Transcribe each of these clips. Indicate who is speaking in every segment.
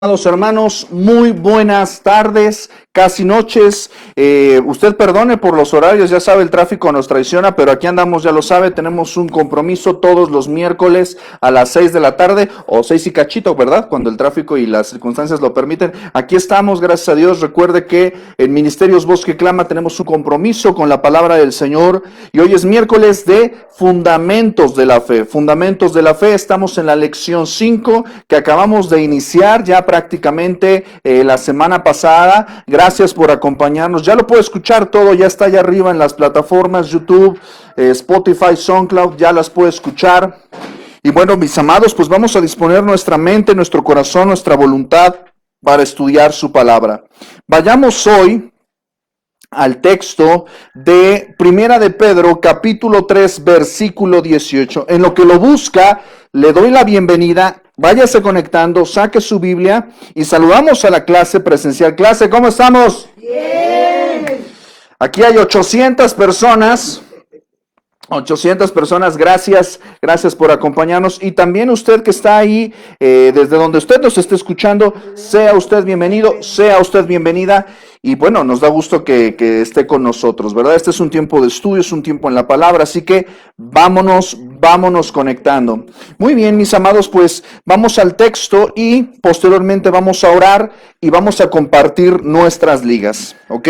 Speaker 1: Amados hermanos, muy buenas tardes, casi noches. Usted perdone por los horarios, ya sabe, el tráfico nos traiciona, pero aquí andamos, ya lo sabe, tenemos un compromiso todos los miércoles a las 6 de la tarde, o 6 y cachito, ¿verdad? Cuando el tráfico y las circunstancias lo permiten. Aquí estamos, gracias a Dios. Recuerde que en Ministerios Bosque Clama tenemos un compromiso con la palabra del Señor, y hoy es miércoles de Fundamentos de la Fe. Fundamentos de la Fe, estamos en la lección 5 que acabamos de iniciar ya prácticamente la semana pasada. Gracias por acompañarnos. Ya lo puede escuchar todo, ya está allá arriba en las plataformas YouTube, Spotify, SoundCloud, ya las puede escuchar. Y bueno, mis amados, pues vamos a disponer nuestra mente, nuestro corazón, nuestra voluntad para estudiar su palabra. Vayamos hoy al texto de Primera de Pedro, capítulo 3, versículo 18. En lo que lo busca, le doy la bienvenida. Váyase conectando, saque su Biblia y saludamos a la clase presencial. Clase, ¿cómo estamos? Bien. Aquí hay 800 personas. 800 personas, gracias por acompañarnos. Y también usted que está ahí, desde donde usted nos esté escuchando, sea usted bienvenido, sea usted bienvenida. Y bueno, nos da gusto que esté con nosotros, ¿verdad? Este es un tiempo de estudio, es un tiempo en la palabra, así que vámonos conectando. Muy bien, mis amados, pues vamos al texto y posteriormente vamos a orar y vamos a compartir nuestras ligas, ¿ok?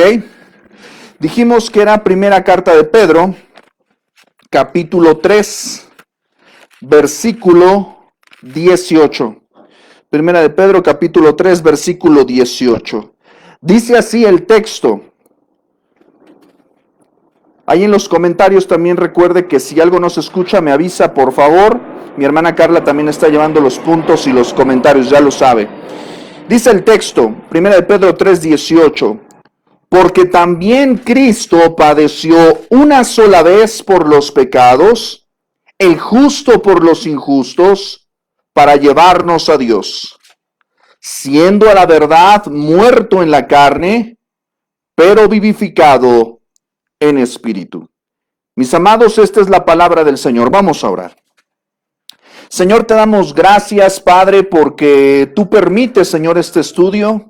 Speaker 1: Dijimos que era primera carta de Pedro, capítulo 3, versículo 18. Primera de Pedro, capítulo 3, versículo 18. Dice así el texto. Ahí en los comentarios también recuerde que si algo no se escucha, me avisa, por favor. Mi hermana Carla también está llevando los puntos y los comentarios, ya lo sabe. Dice el texto, Primera de Pedro 3, 18. Porque también Cristo padeció una sola vez por los pecados, el justo por los injustos, para llevarnos a Dios, siendo a la verdad muerto en la carne, pero vivificado en espíritu. Mis amados, esta es la palabra del Señor. Vamos a orar. Señor, te damos gracias, Padre, porque tú permites, Señor, este estudio.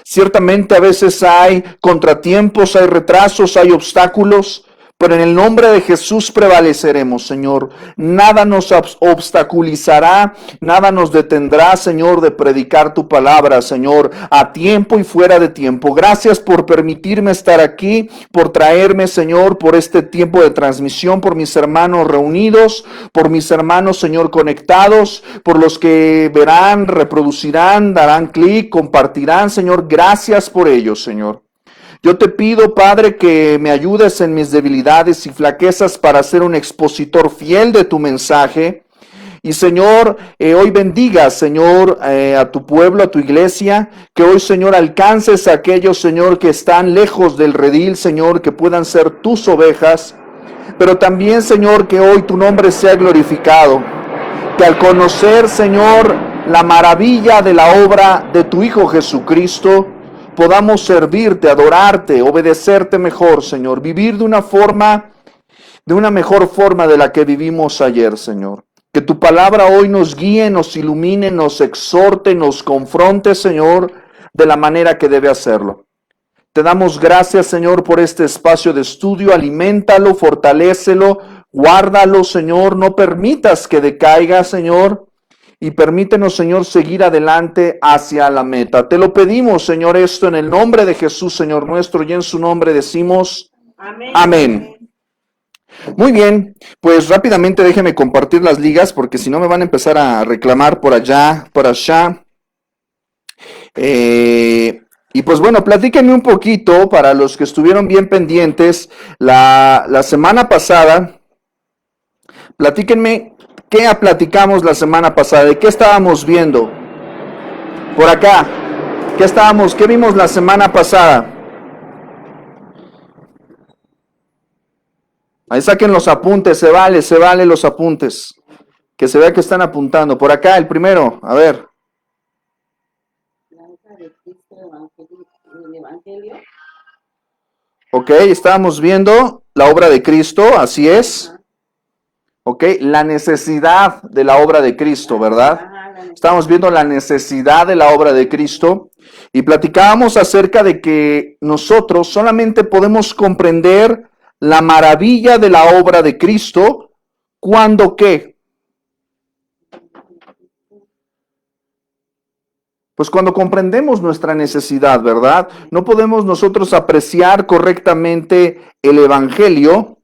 Speaker 1: Ciertamente a veces hay contratiempos, hay retrasos, hay obstáculos, pero en el nombre de Jesús prevaleceremos, Señor. Nada nos obstaculizará, nada nos detendrá, Señor, de predicar tu palabra, Señor, a tiempo y fuera de tiempo. Gracias por permitirme estar aquí, por traerme, Señor, por este tiempo de transmisión, por mis hermanos reunidos, por mis hermanos, Señor, conectados, por los que verán, reproducirán, darán clic, compartirán, Señor. Gracias por ello, Señor. Yo te pido, Padre, que me ayudes en mis debilidades y flaquezas para ser un expositor fiel de tu mensaje. Y Señor, hoy bendiga, Señor, a tu pueblo, a tu iglesia, que hoy, Señor, alcances a aquellos, Señor, que están lejos del redil, Señor, que puedan ser tus ovejas, pero también, Señor, que hoy tu nombre sea glorificado, que al conocer, Señor, la maravilla de la obra de tu Hijo Jesucristo, podamos servirte, adorarte, obedecerte mejor, Señor, vivir de una mejor forma de la que vivimos ayer, Señor. Que tu palabra hoy nos guíe, nos ilumine, nos exhorte, nos confronte, Señor, de la manera que debe hacerlo. Te damos gracias, Señor, por este espacio de estudio. Aliméntalo, fortalécelo, guárdalo, Señor. No permitas que decaiga, Señor. Y permítenos, Señor, seguir adelante hacia la meta. Te lo pedimos, Señor, esto en el nombre de Jesús, Señor nuestro, y en su nombre decimos amén. Amén. Muy bien, pues rápidamente déjenme compartir las ligas, porque si no me van a empezar a reclamar por allá, por allá. Y pues bueno, platíquenme un poquito, para los que estuvieron bien pendientes, la semana pasada, platíquenme. ¿Qué platicamos la semana pasada? ¿De qué estábamos viendo? Por acá. ¿Qué vimos la semana pasada? Ahí saquen los apuntes, se vale los apuntes. Que se vea que están apuntando. Por acá, el primero, a ver. Ok, estábamos viendo la obra de Cristo, así es. Ok, la necesidad de la obra de Cristo, ¿verdad? Estábamos viendo la necesidad de la obra de Cristo y platicábamos acerca de que nosotros solamente podemos comprender la maravilla de la obra de Cristo cuando ¿qué? Pues cuando comprendemos nuestra necesidad, ¿verdad? No podemos nosotros apreciar correctamente el Evangelio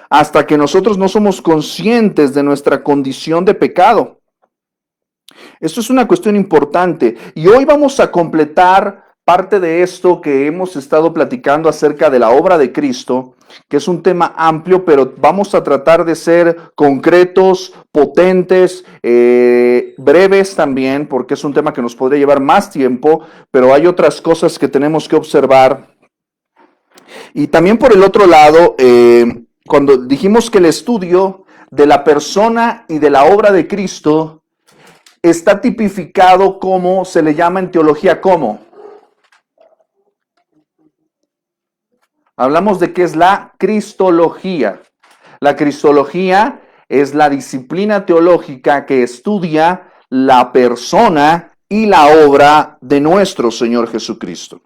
Speaker 1: hasta que nosotros no somos conscientes de nuestra condición de pecado. Esto es una cuestión importante y hoy vamos a completar parte de esto que hemos estado platicando acerca de la obra de Cristo, que es un tema amplio, pero vamos a tratar de ser concretos, potentes, breves también, porque es un tema que nos podría llevar más tiempo, pero hay otras cosas que tenemos que observar. Y también por el otro lado, cuando dijimos que el estudio de la persona y de la obra de Cristo está tipificado como se le llama en teología como. Hablamos de qué es la cristología. La cristología es la disciplina teológica que estudia la persona y la obra de nuestro Señor Jesucristo.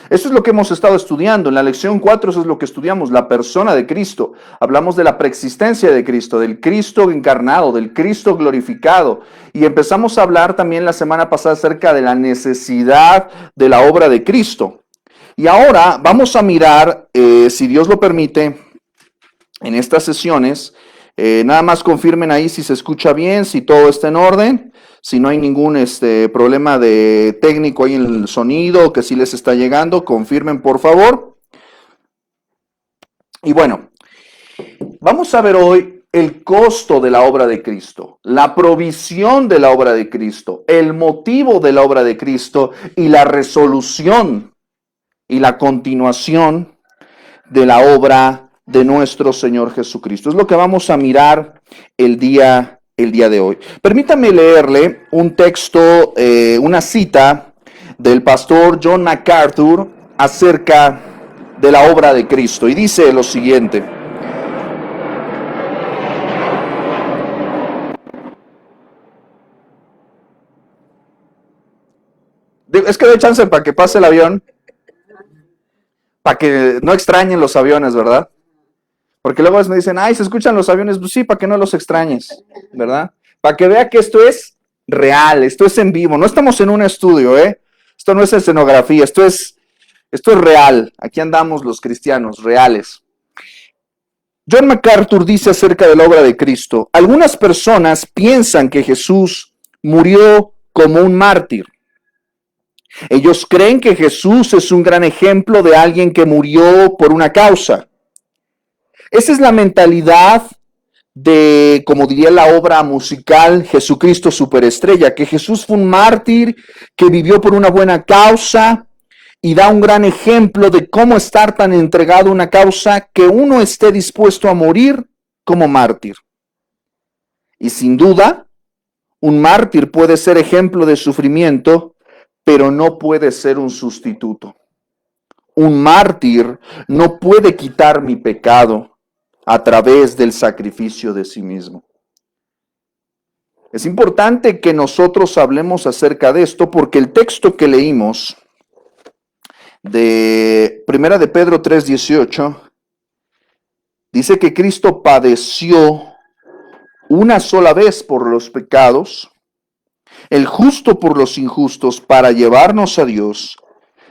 Speaker 1: Eso es lo que hemos estado estudiando. En la lección 4 eso es lo que estudiamos, la persona de Cristo. Hablamos de la preexistencia de Cristo, del Cristo encarnado, del Cristo glorificado. Y empezamos a hablar también la semana pasada acerca de la necesidad de la obra de Cristo. Y ahora vamos a mirar, si Dios lo permite, en estas sesiones, nada más confirmen ahí si se escucha bien, si todo está en orden. Si no hay ningún problema de técnico ahí en el sonido, que sí les está llegando, confirmen por favor. Y bueno, vamos a ver hoy el costo de la obra de Cristo, la provisión de la obra de Cristo, el motivo de la obra de Cristo y la resolución y la continuación de la obra de nuestro Señor Jesucristo. Es lo que vamos a mirar el día de hoy. Permítame leerle un texto, una cita del pastor John MacArthur acerca de la obra de Cristo. Y dice lo siguiente. Es que doy chance para que pase el avión, para que no extrañen los aviones, ¿verdad? Porque luego me dicen, ay, ¿se escuchan los aviones? Pues sí, para que no los extrañes, ¿verdad? Para que vea que esto es real, esto es en vivo. No estamos en un estudio, ¿eh? Esto no es escenografía, esto es real. Aquí andamos los cristianos, reales. John MacArthur dice acerca de la obra de Cristo, algunas personas piensan que Jesús murió como un mártir. Ellos creen que Jesús es un gran ejemplo de alguien que murió por una causa. Esa es la mentalidad de, como diría la obra musical, Jesucristo Superestrella, que Jesús fue un mártir que vivió por una buena causa y da un gran ejemplo de cómo estar tan entregado a una causa que uno esté dispuesto a morir como mártir. Y sin duda, un mártir puede ser ejemplo de sufrimiento, pero no puede ser un sustituto. Un mártir no puede quitar mi pecado a través del sacrificio de sí mismo. Es importante que nosotros hablemos acerca de esto porque el texto que leímos de Primera de Pedro 3:18 dice que Cristo padeció una sola vez por los pecados, el justo por los injustos, para llevarnos a Dios,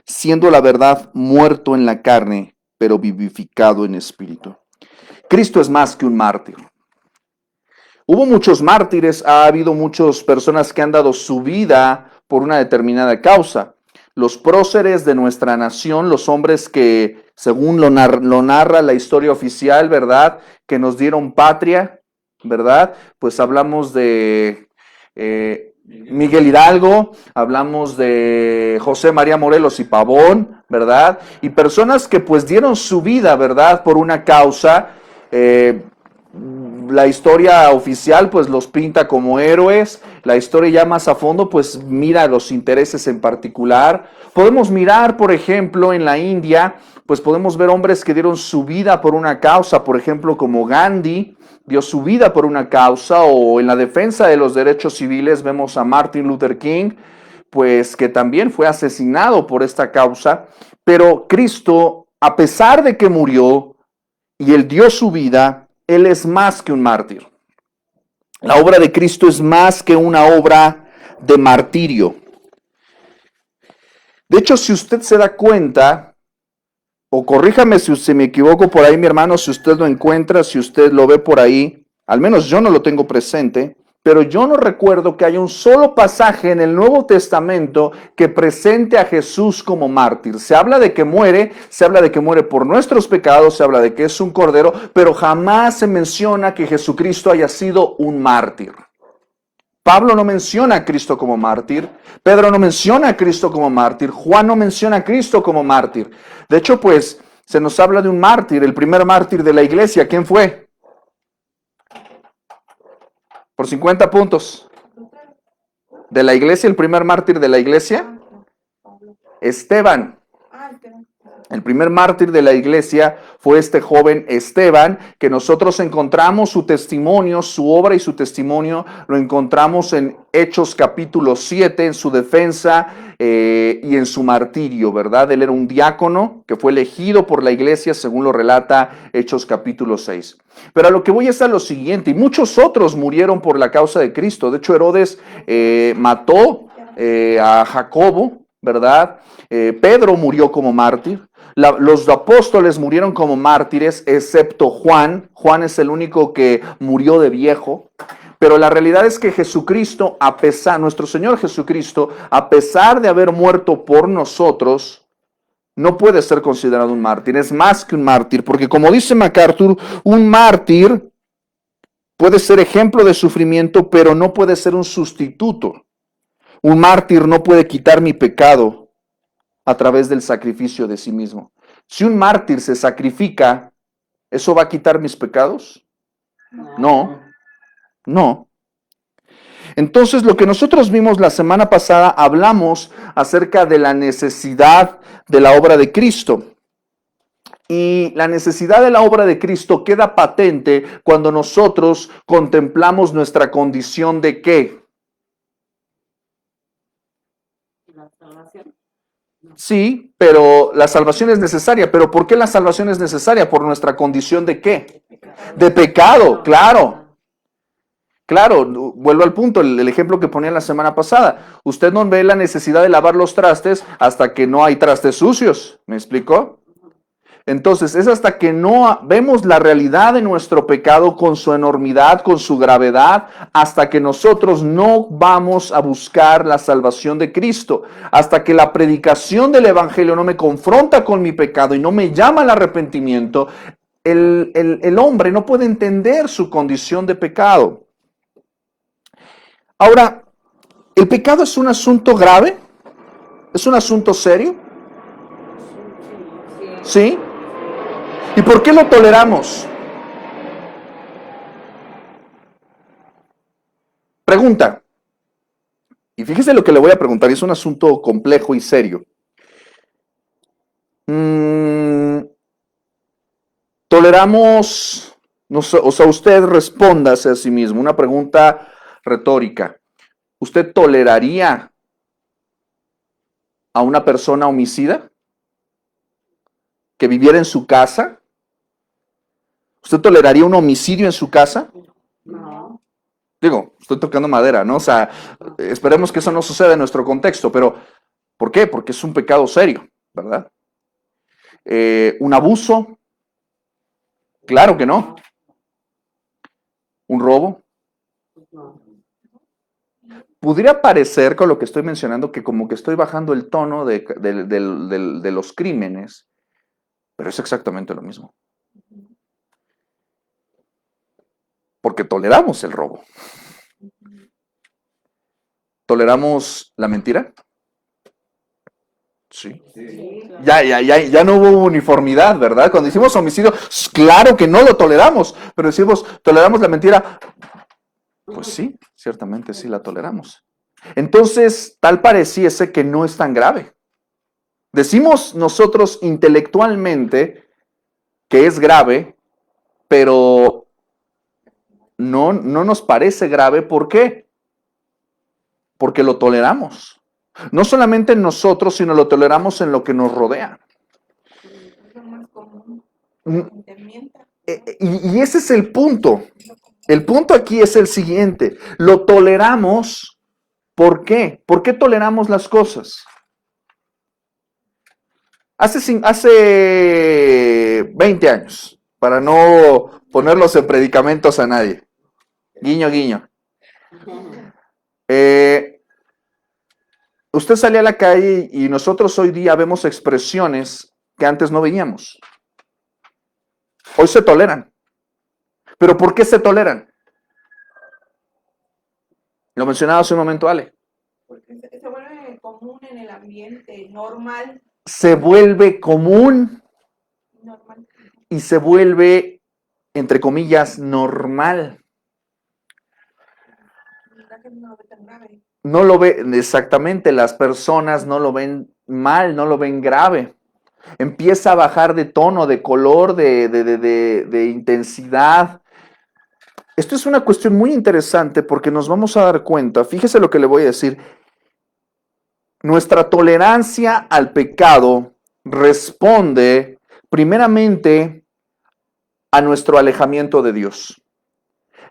Speaker 1: siendo la verdad muerto en la carne, pero vivificado en espíritu. Cristo es más que un mártir. Hubo muchos mártires, ha habido muchas personas que han dado su vida por una determinada causa. Los próceres de nuestra nación, los hombres que, según lo narra la historia oficial, ¿verdad?, que nos dieron patria, ¿verdad? Pues hablamos de Miguel Hidalgo, hablamos de José María Morelos y Pavón, ¿verdad? Y personas que pues dieron su vida, ¿verdad?, por una causa, la historia oficial pues los pinta como héroes, la historia ya más a fondo pues mira los intereses en particular. Podemos mirar, por ejemplo, en la India, pues podemos ver hombres que dieron su vida por una causa, por ejemplo, como Gandhi dio su vida por una causa, o en la defensa de los derechos civiles vemos a Martin Luther King, pues que también fue asesinado por esta causa, pero Cristo, a pesar de que murió y él dio su vida, él es más que un mártir. La obra de Cristo es más que una obra de martirio. De hecho, si usted se da cuenta, o corríjame si me equivoco por ahí, mi hermano, si usted lo encuentra, si usted lo ve por ahí, al menos yo no lo tengo presente, pero yo no recuerdo que haya un solo pasaje en el Nuevo Testamento que presente a Jesús como mártir. Se habla de que muere, se habla de que muere por nuestros pecados, se habla de que es un cordero, pero jamás se menciona que Jesucristo haya sido un mártir. Pablo no menciona a Cristo como mártir, Pedro no menciona a Cristo como mártir, Juan no menciona a Cristo como mártir. De hecho, pues, se nos habla de un mártir, el primer mártir de la iglesia. ¿Quién fue? Por 50 puntos. De la iglesia, el primer mártir de la iglesia, Esteban. El primer mártir de la iglesia fue este joven Esteban, que nosotros encontramos su testimonio, su obra y su testimonio, lo encontramos en Hechos capítulo 7, en su defensa y en su martirio, ¿verdad? Él era un diácono que fue elegido por la iglesia, según lo relata Hechos capítulo 6. Pero a lo que voy es a lo siguiente, y muchos otros murieron por la causa de Cristo. De hecho, Herodes mató a Jacobo, ¿verdad? Pedro murió como mártir. Los apóstoles murieron como mártires, excepto Juan. Juan es el único que murió de viejo. Pero la realidad es que Jesucristo, nuestro Señor Jesucristo, a pesar de haber muerto por nosotros, no puede ser considerado un mártir. Es más que un mártir, porque como dice MacArthur, un mártir puede ser ejemplo de sufrimiento, pero no puede ser un sustituto. Un mártir no puede quitar mi pecado a través del sacrificio de sí mismo. Si un mártir se sacrifica, ¿eso va a quitar mis pecados? No, no. Entonces, lo que nosotros vimos la semana pasada, hablamos acerca de la necesidad de la obra de Cristo. Y la necesidad de la obra de Cristo queda patente cuando nosotros contemplamos nuestra condición de ¿qué? La salvación. Sí, pero la salvación es necesaria. ¿Pero por qué la salvación es necesaria? Por nuestra condición de ¿qué? De pecado, claro. Claro, vuelvo al punto, el ejemplo que ponía la semana pasada. Usted no ve la necesidad de lavar los trastes hasta que no hay trastes sucios. ¿Me explicó? Entonces, es hasta que no vemos la realidad de nuestro pecado con su enormidad, con su gravedad, hasta que nosotros no vamos a buscar la salvación de Cristo, hasta que la predicación del Evangelio no me confronta con mi pecado y no me llama al arrepentimiento, el hombre no puede entender su condición de pecado. Ahora, ¿el pecado es un asunto grave? ¿Es un asunto serio? ¿Sí? ¿Y por qué lo toleramos? Pregunta. Y fíjese lo que le voy a preguntar, es un asunto complejo y serio. Toleramos, no sé, o sea, usted respóndase a sí mismo, una pregunta retórica. ¿Usted toleraría a una persona homicida que viviera en su casa? ¿Usted toleraría un homicidio en su casa? No. Digo, estoy tocando madera, ¿no? O sea, esperemos que eso no suceda en nuestro contexto, pero ¿por qué? Porque es un pecado serio, ¿verdad? ¿Un abuso? Claro que no. ¿Un robo? Pudiera parecer con lo que estoy mencionando que como que estoy bajando el tono de los crímenes, pero es exactamente lo mismo. Porque toleramos el robo. ¿Toleramos la mentira? Sí. Ya no hubo uniformidad, ¿verdad? Cuando hicimos homicidio, claro que no lo toleramos, pero decimos, toleramos la mentira. Pues sí, ciertamente sí la toleramos. Entonces, tal pareciese que no es tan grave. Decimos nosotros intelectualmente que es grave, pero no nos parece grave. ¿Por qué? Porque lo toleramos. No solamente en nosotros, sino lo toleramos en lo que nos rodea. Y ese es el punto. El punto aquí es el siguiente. Lo toleramos. ¿Por qué? ¿Por qué toleramos las cosas? Hace 20 años, para no ponerlos en predicamentos a nadie. Guiño, guiño. Usted salía a la calle y nosotros hoy día vemos expresiones que antes no veíamos. Hoy se toleran. ¿Pero por qué se toleran? Lo mencionaba hace un momento, Ale.
Speaker 2: Porque se vuelve común en el ambiente normal.
Speaker 1: Se vuelve común y se vuelve, entre comillas, normal. No lo ve, exactamente, las personas no lo ven mal, no lo ven grave. Empieza a bajar de tono, de color, de intensidad. Esto es una cuestión muy interesante porque nos vamos a dar cuenta, fíjese lo que le voy a decir, nuestra tolerancia al pecado responde primeramente a nuestro alejamiento de Dios.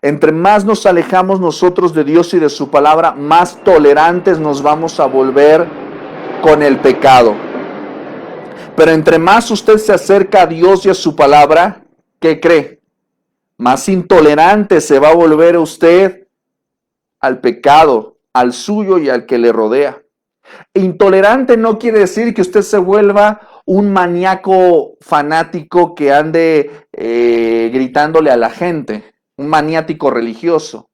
Speaker 1: Entre más nos alejamos nosotros de Dios y de su palabra, más tolerantes nos vamos a volver con el pecado. Pero entre más usted se acerca a Dios y a su palabra, ¿qué cree? Más intolerante se va a volver usted al pecado, al suyo y al que le rodea. Intolerante no quiere decir que usted se vuelva un maníaco fanático que ande gritándole a la gente, un maniático religioso.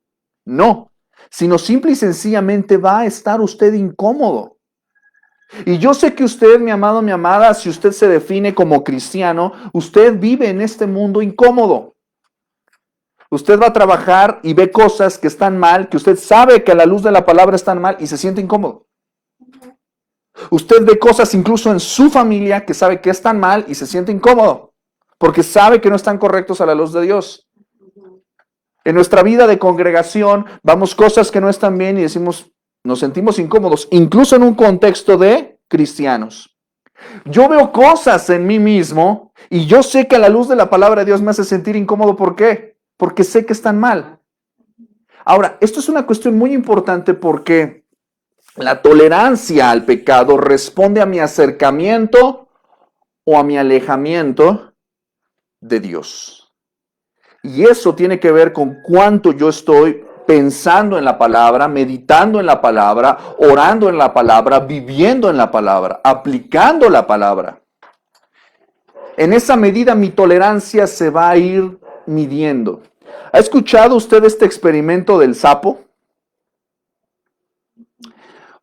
Speaker 1: No, sino simple y sencillamente va a estar usted incómodo. Y yo sé que usted, mi amado, mi amada, si usted se define como cristiano, usted vive en este mundo incómodo. Usted va a trabajar y ve cosas que están mal, que usted sabe que a la luz de la palabra están mal y se siente incómodo. Usted ve cosas incluso en su familia que sabe que están mal y se siente incómodo, porque sabe que no están correctos a la luz de Dios. En nuestra vida de congregación vamos cosas que no están bien y decimos, nos sentimos incómodos, incluso en un contexto de cristianos. Yo veo cosas en mí mismo y yo sé que a la luz de la palabra de Dios me hace sentir incómodo. ¿Por qué? Porque sé que están mal. Ahora, esto es una cuestión muy importante porque la tolerancia al pecado responde a mi acercamiento o a mi alejamiento de Dios. Y eso tiene que ver con cuánto yo estoy pensando en la palabra, meditando en la palabra, orando en la palabra, viviendo en la palabra, aplicando la palabra. En esa medida mi tolerancia se va a ir midiendo. ¿Ha escuchado usted este experimento del sapo?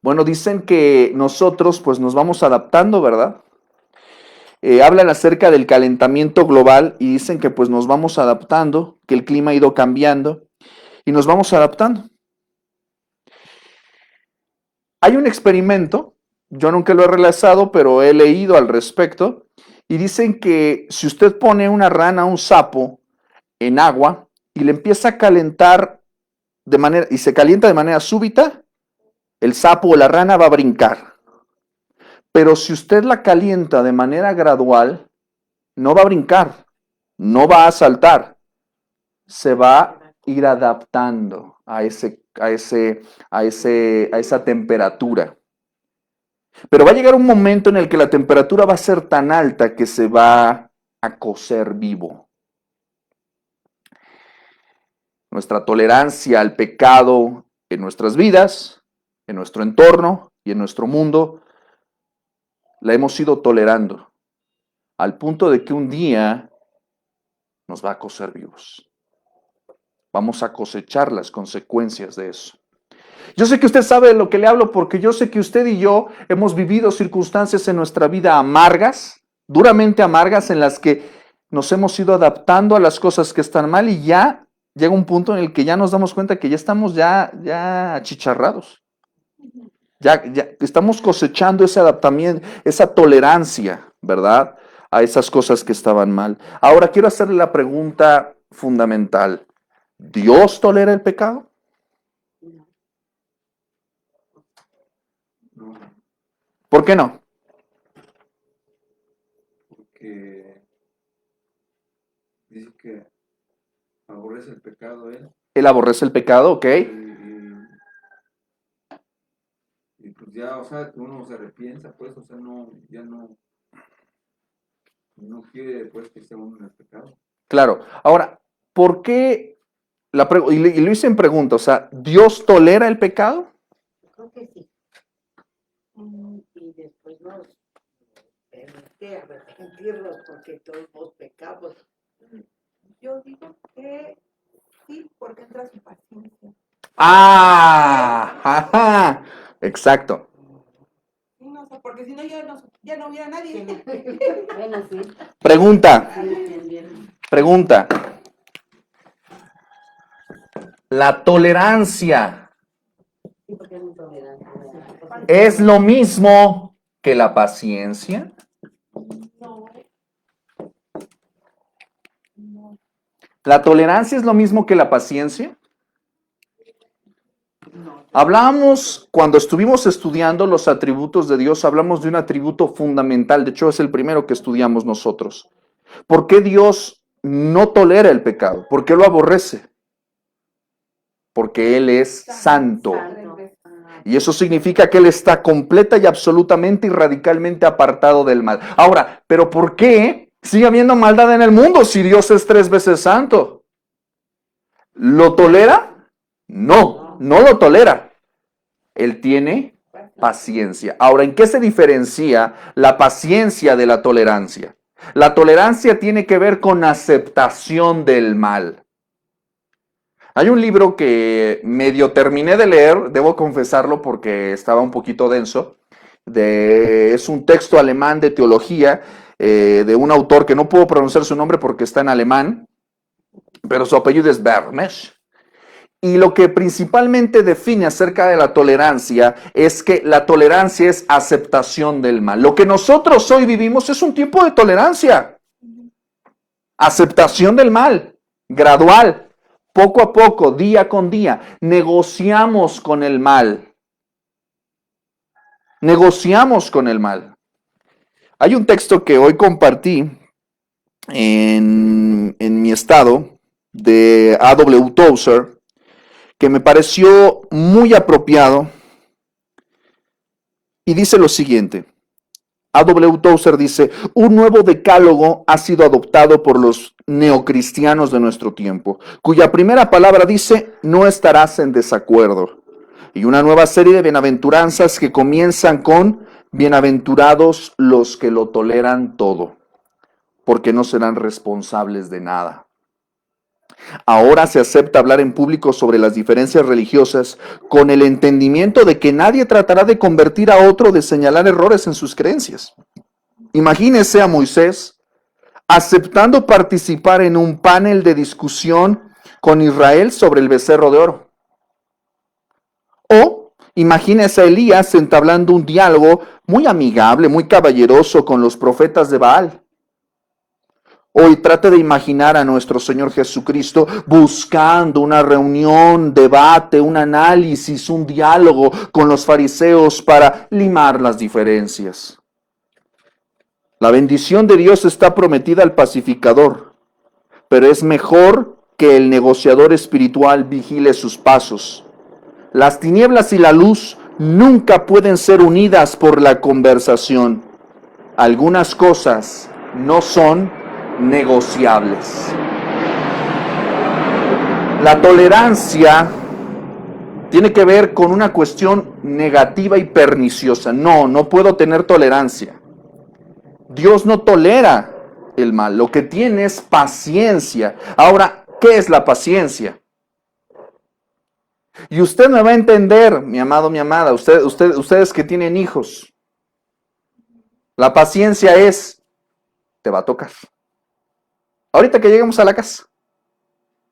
Speaker 1: Bueno, dicen que nosotros pues nos vamos adaptando, ¿verdad? Hablan acerca del calentamiento global y dicen que pues nos vamos adaptando, que el clima ha ido cambiando y nos vamos adaptando. Hay un experimento, yo nunca lo he realizado, pero he leído al respecto, y dicen que si usted pone una rana, un sapo, en agua y le empieza a calentar y se calienta de manera súbita, el sapo o la rana va a brincar. Pero si usted la calienta de manera gradual, no va a brincar, no va a saltar, se va a ir adaptando a esa temperatura. Pero va a llegar un momento en el que la temperatura va a ser tan alta que se va a cocer vivo. Nuestra tolerancia al pecado en nuestras vidas, en nuestro entorno y en nuestro mundo, la hemos ido tolerando al punto de que un día nos va a cocer vivos. Vamos a cosechar las consecuencias de eso. Yo sé que usted sabe de lo que le hablo porque yo sé que usted y yo hemos vivido circunstancias en nuestra vida amargas, duramente amargas, en las que nos hemos ido adaptando a las cosas que están mal y ya llega un punto en el que ya nos damos cuenta que ya estamos ya achicharrados. Ya estamos cosechando ese adaptamiento, esa tolerancia, ¿verdad? A esas cosas que estaban mal. Ahora quiero hacerle la pregunta fundamental. ¿Dios tolera el pecado?
Speaker 3: No,
Speaker 1: ¿Por qué no?
Speaker 3: porque dice que aborrece el pecado él.
Speaker 1: Él aborrece el pecado, ¿ok?
Speaker 3: Y pues ya, o sea, que uno se repiensa, pues, o sea, ya no quiere, pues, que sea uno en el pecado.
Speaker 1: Claro. Ahora, ¿por qué? Y lo hice en pregunta, o sea, ¿Dios tolera el pecado?
Speaker 4: Creo que sí. Y después nos permite arrepentirnos porque todos pecamos.
Speaker 2: Yo digo que sí, porque entra su paciencia.
Speaker 1: Ah, ajá, exacto.
Speaker 2: Sí, no, o sea, porque si no, ya no hubiera nadie.
Speaker 4: Bueno, sí.
Speaker 1: Pregunta,
Speaker 4: Sí, también.
Speaker 1: pregunta. La tolerancia
Speaker 4: Sí, porque es intolerante.
Speaker 1: es lo mismo que la paciencia.
Speaker 2: No. No.
Speaker 1: ¿La tolerancia es lo mismo que la paciencia?
Speaker 4: No.
Speaker 1: Hablamos, cuando estuvimos estudiando los atributos de Dios, hablamos de un atributo fundamental, de hecho es el primero que estudiamos nosotros. ¿Por qué Dios no tolera el pecado? ¿Por qué lo aborrece? Porque Él es santo. Y eso significa que Él está completa y absolutamente y radicalmente apartado del mal. Ahora, ¿pero por qué sigue habiendo maldad en el mundo si Dios es 3 veces santo? ¿Lo tolera? No, no lo tolera. Él tiene paciencia. Ahora, ¿en qué se diferencia la paciencia de la tolerancia? La tolerancia tiene que ver con aceptación del mal. Hay un libro que medio terminé de leer, debo confesarlo porque estaba un poquito denso. Es un texto alemán de teología de un autor que no puedo pronunciar su nombre porque está en alemán, pero su apellido es Bernesch. Y lo que principalmente define acerca de la tolerancia es que la tolerancia es aceptación del mal. Lo que nosotros hoy vivimos es un tipo de tolerancia. Aceptación del mal, gradual. Poco a poco, día con día, negociamos con el mal. Negociamos con el mal. Hay un texto que hoy compartí en mi estado de A.W. Tozer que me pareció muy apropiado y dice lo siguiente. A.W. Tozer dice, un nuevo decálogo ha sido adoptado por los neocristianos de nuestro tiempo, cuya primera palabra dice, no estarás en desacuerdo. Y una nueva serie de bienaventuranzas que comienzan con, bienaventurados los que lo toleran todo, porque no serán responsables de nada. Ahora se acepta hablar en público sobre las diferencias religiosas con el entendimiento de que nadie tratará de convertir a otro, de señalar errores en sus creencias. Imagínese a Moisés aceptando participar en un panel de discusión con Israel sobre el becerro de oro. O imagínese a Elías entablando un diálogo muy amigable, muy caballeroso con los profetas de Baal. Hoy trate de imaginar a nuestro Señor Jesucristo buscando una reunión, debate, un análisis, un diálogo con los fariseos para limar las diferencias. La bendición de Dios está prometida al pacificador, pero es mejor que el negociador espiritual vigile sus pasos. Las tinieblas y la luz nunca pueden ser unidas por la conversación. Algunas cosas no son negociables. La tolerancia tiene que ver con una cuestión negativa y perniciosa. No puedo tener tolerancia. Dios no tolera el mal, lo que tiene es paciencia. Ahora, ¿qué es la paciencia? Y usted me va a entender, mi amado, mi amada, ustedes que tienen hijos. La paciencia es, te va a tocar. Ahorita que lleguemos a la casa,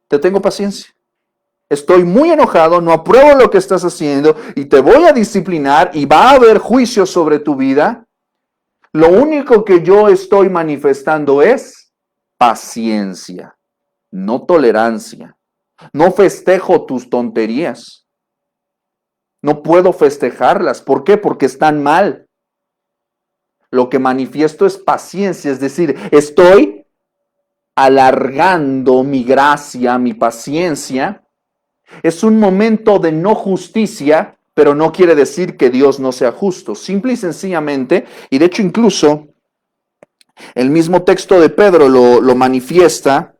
Speaker 1: te tengo paciencia. Estoy muy enojado, no apruebo lo que estás haciendo y te voy a disciplinar y va a haber juicio sobre tu vida. Lo único que yo estoy manifestando es paciencia, no tolerancia. No festejo tus tonterías. No puedo festejarlas. ¿Por qué? Porque están mal. Lo que manifiesto es paciencia, es decir, estoy alargando mi gracia, mi paciencia. Es un momento de no justicia, pero no quiere decir que Dios no sea justo. Simple y sencillamente, y de hecho incluso el mismo texto de Pedro lo manifiesta.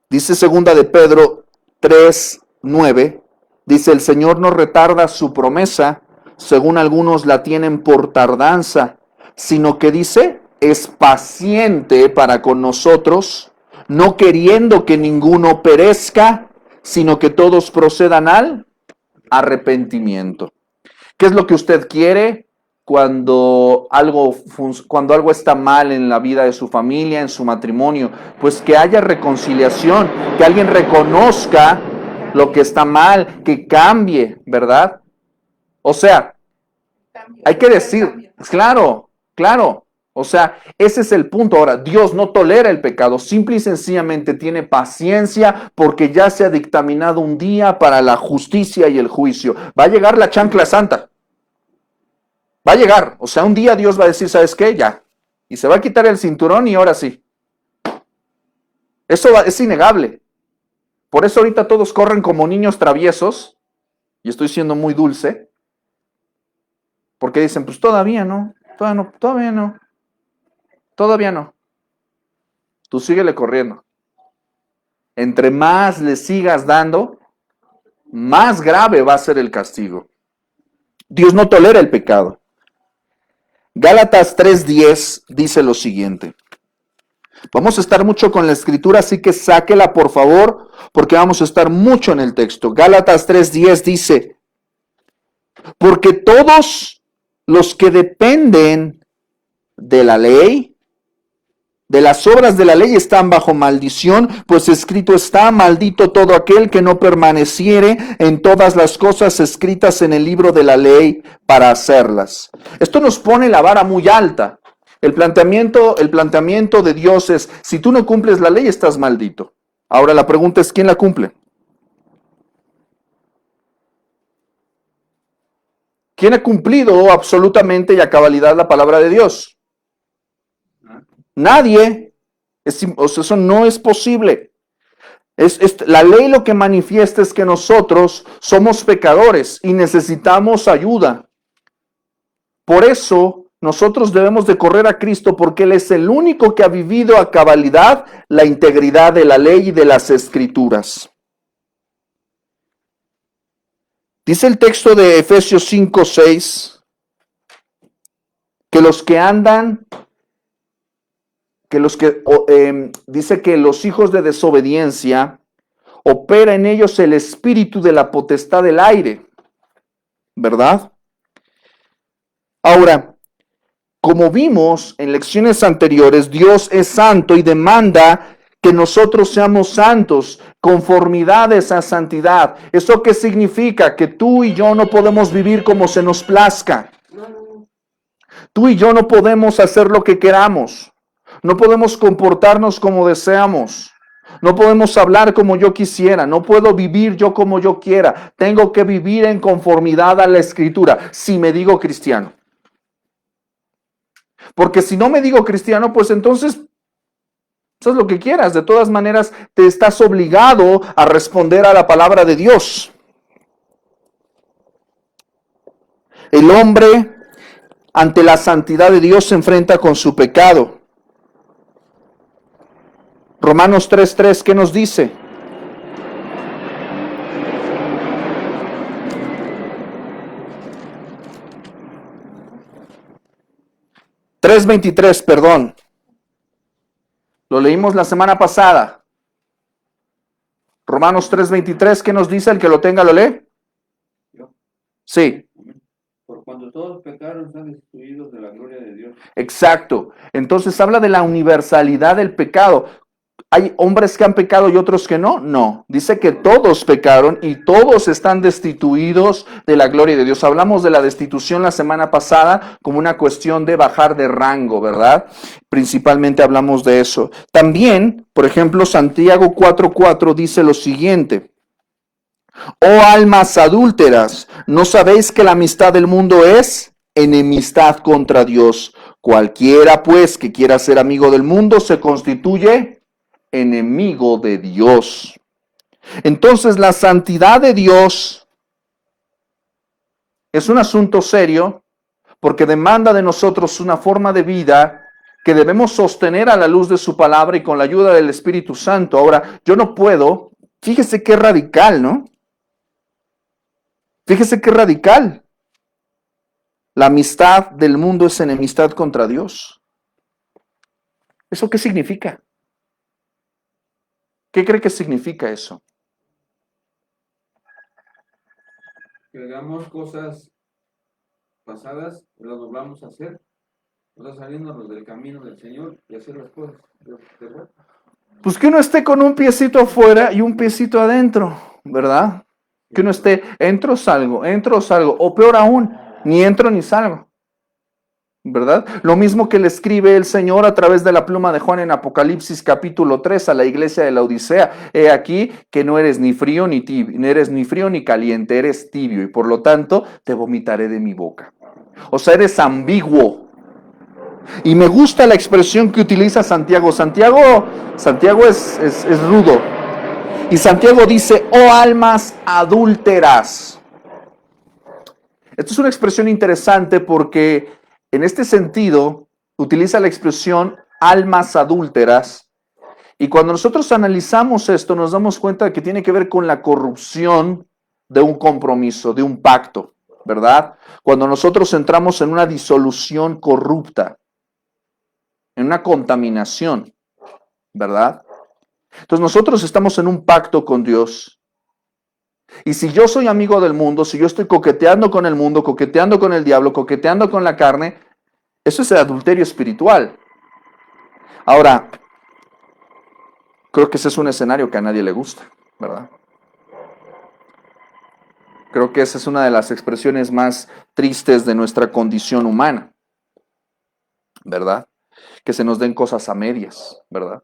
Speaker 1: Dice segunda de Pedro 3:9, dice, el Señor no retarda su promesa, según algunos la tienen por tardanza, sino que dice, es paciente para con nosotros, no queriendo que ninguno perezca, sino que todos procedan al arrepentimiento. ¿Qué es lo que usted quiere cuando algo está mal en la vida de su familia, en su matrimonio? Pues que haya reconciliación, que alguien reconozca lo que está mal, que cambie, ¿verdad? O sea, hay que decir, claro, claro. O sea, ese es el punto. Ahora, Dios no tolera el pecado, simple y sencillamente tiene paciencia porque ya se ha dictaminado un día para la justicia y el juicio. Va a llegar la chancla santa. Va a llegar. O sea, un día Dios va a decir, ¿sabes qué? Ya. Y se va a quitar el cinturón y ahora sí. Es innegable. Por eso ahorita todos corren como niños traviesos. Y estoy siendo muy dulce. Porque dicen, pues todavía no. Todavía no. Tú síguele corriendo. Entre más le sigas dando, más grave va a ser el castigo. Dios no tolera el pecado. Gálatas 3:10 dice lo siguiente. Vamos a estar mucho con la escritura, así que sáquela por favor, porque vamos a estar mucho en el texto. Gálatas 3:10 dice, porque todos los que dependen de la ley, de las obras de la ley están bajo maldición, pues escrito está, maldito todo aquel que no permaneciere en todas las cosas escritas en el libro de la ley para hacerlas. Esto nos pone la vara muy alta. El planteamiento de Dios es, si tú no cumples la ley, estás maldito. Ahora la pregunta es, ¿quién la cumple? ¿Quién ha cumplido absolutamente y a cabalidad la palabra de Dios? Nadie. Eso no es posible. La ley lo que manifiesta es que nosotros somos pecadores y necesitamos ayuda. Por eso nosotros debemos de correr a Cristo, porque Él es el único que ha vivido a cabalidad la integridad de la ley y de las escrituras. Dice el texto de Efesios 5:6 que los que andan, dice que los hijos de desobediencia, opera en ellos el espíritu de la potestad del aire, ¿verdad? Ahora, como vimos en lecciones anteriores, Dios es santo y demanda que nosotros seamos santos, conformidad a esa santidad. ¿Eso qué significa? Que tú y yo no podemos vivir como se nos plazca. Tú y yo no podemos hacer lo que queramos. No podemos comportarnos como deseamos. No podemos hablar como yo quisiera. No puedo vivir yo como yo quiera. Tengo que vivir en conformidad a la Escritura, si me digo cristiano. Porque si no me digo cristiano, pues entonces haz lo que quieras. De todas maneras, te estás obligado a responder a la palabra de Dios. El hombre, ante la santidad de Dios, se enfrenta con su pecado. Romanos 3:3, ¿qué nos dice? (3:23), perdón. Lo leímos la semana pasada. Romanos 3:23, ¿qué nos dice? El que lo tenga lo lee.
Speaker 3: Yo.
Speaker 1: Sí,
Speaker 3: Por cuando todos pecaron, están destituidos de la gloria de Dios.
Speaker 1: exacto. Entonces habla de la universalidad del pecado. ¿Hay hombres que han pecado y otros que no? No. Dice que todos pecaron y todos están destituidos de la gloria de Dios. Hablamos de la destitución la semana pasada como una cuestión de bajar de rango, ¿verdad? Principalmente hablamos de eso. También, por ejemplo, Santiago 4:4 dice lo siguiente. Oh almas adúlteras, ¿no sabéis que la amistad del mundo es enemistad contra Dios? Cualquiera, pues, que quiera ser amigo del mundo se constituye enemigo de Dios. Entonces, la santidad de Dios es un asunto serio porque demanda de nosotros una forma de vida que debemos sostener a la luz de su palabra y con la ayuda del Espíritu Santo. Ahora, yo no puedo, fíjese qué radical, ¿no? Fíjese qué radical. La amistad del mundo es enemistad contra Dios. ¿Eso qué significa? ¿Qué cree que significa eso?
Speaker 3: Que hagamos cosas pasadas, las volvamos a hacer. O sea, saliéndonos del camino del Señor y hacer las cosas de verdad.
Speaker 1: Pues que uno esté con un piecito afuera y un piecito adentro, ¿verdad? Que uno esté, entro, salgo, o peor aún, ni entro ni salgo, ¿verdad? Lo mismo que le escribe el Señor a través de la pluma de Juan en Apocalipsis capítulo 3 a la iglesia de la Odisea. He aquí que no eres ni frío ni tibio, no eres ni frío ni caliente, eres tibio y por lo tanto te vomitaré de mi boca. O sea, eres ambiguo. Y me gusta la expresión que utiliza Santiago. Santiago es rudo. Y Santiago dice, oh almas adúlteras. Esto es una expresión interesante porque en este sentido utiliza la expresión almas adúlteras. Y cuando nosotros analizamos esto nos damos cuenta de que tiene que ver con la corrupción de un compromiso, de un pacto, ¿verdad? Cuando nosotros entramos en una disolución corrupta, en una contaminación, ¿verdad? Entonces nosotros estamos en un pacto con Dios. Y si yo soy amigo del mundo, si yo estoy coqueteando con el mundo, coqueteando con el diablo, coqueteando con la carne, eso es el adulterio espiritual. Ahora, creo que ese es un escenario que a nadie le gusta, ¿verdad? Creo que esa es una de las expresiones más tristes de nuestra condición humana, ¿verdad? Que se nos den cosas a medias, ¿verdad?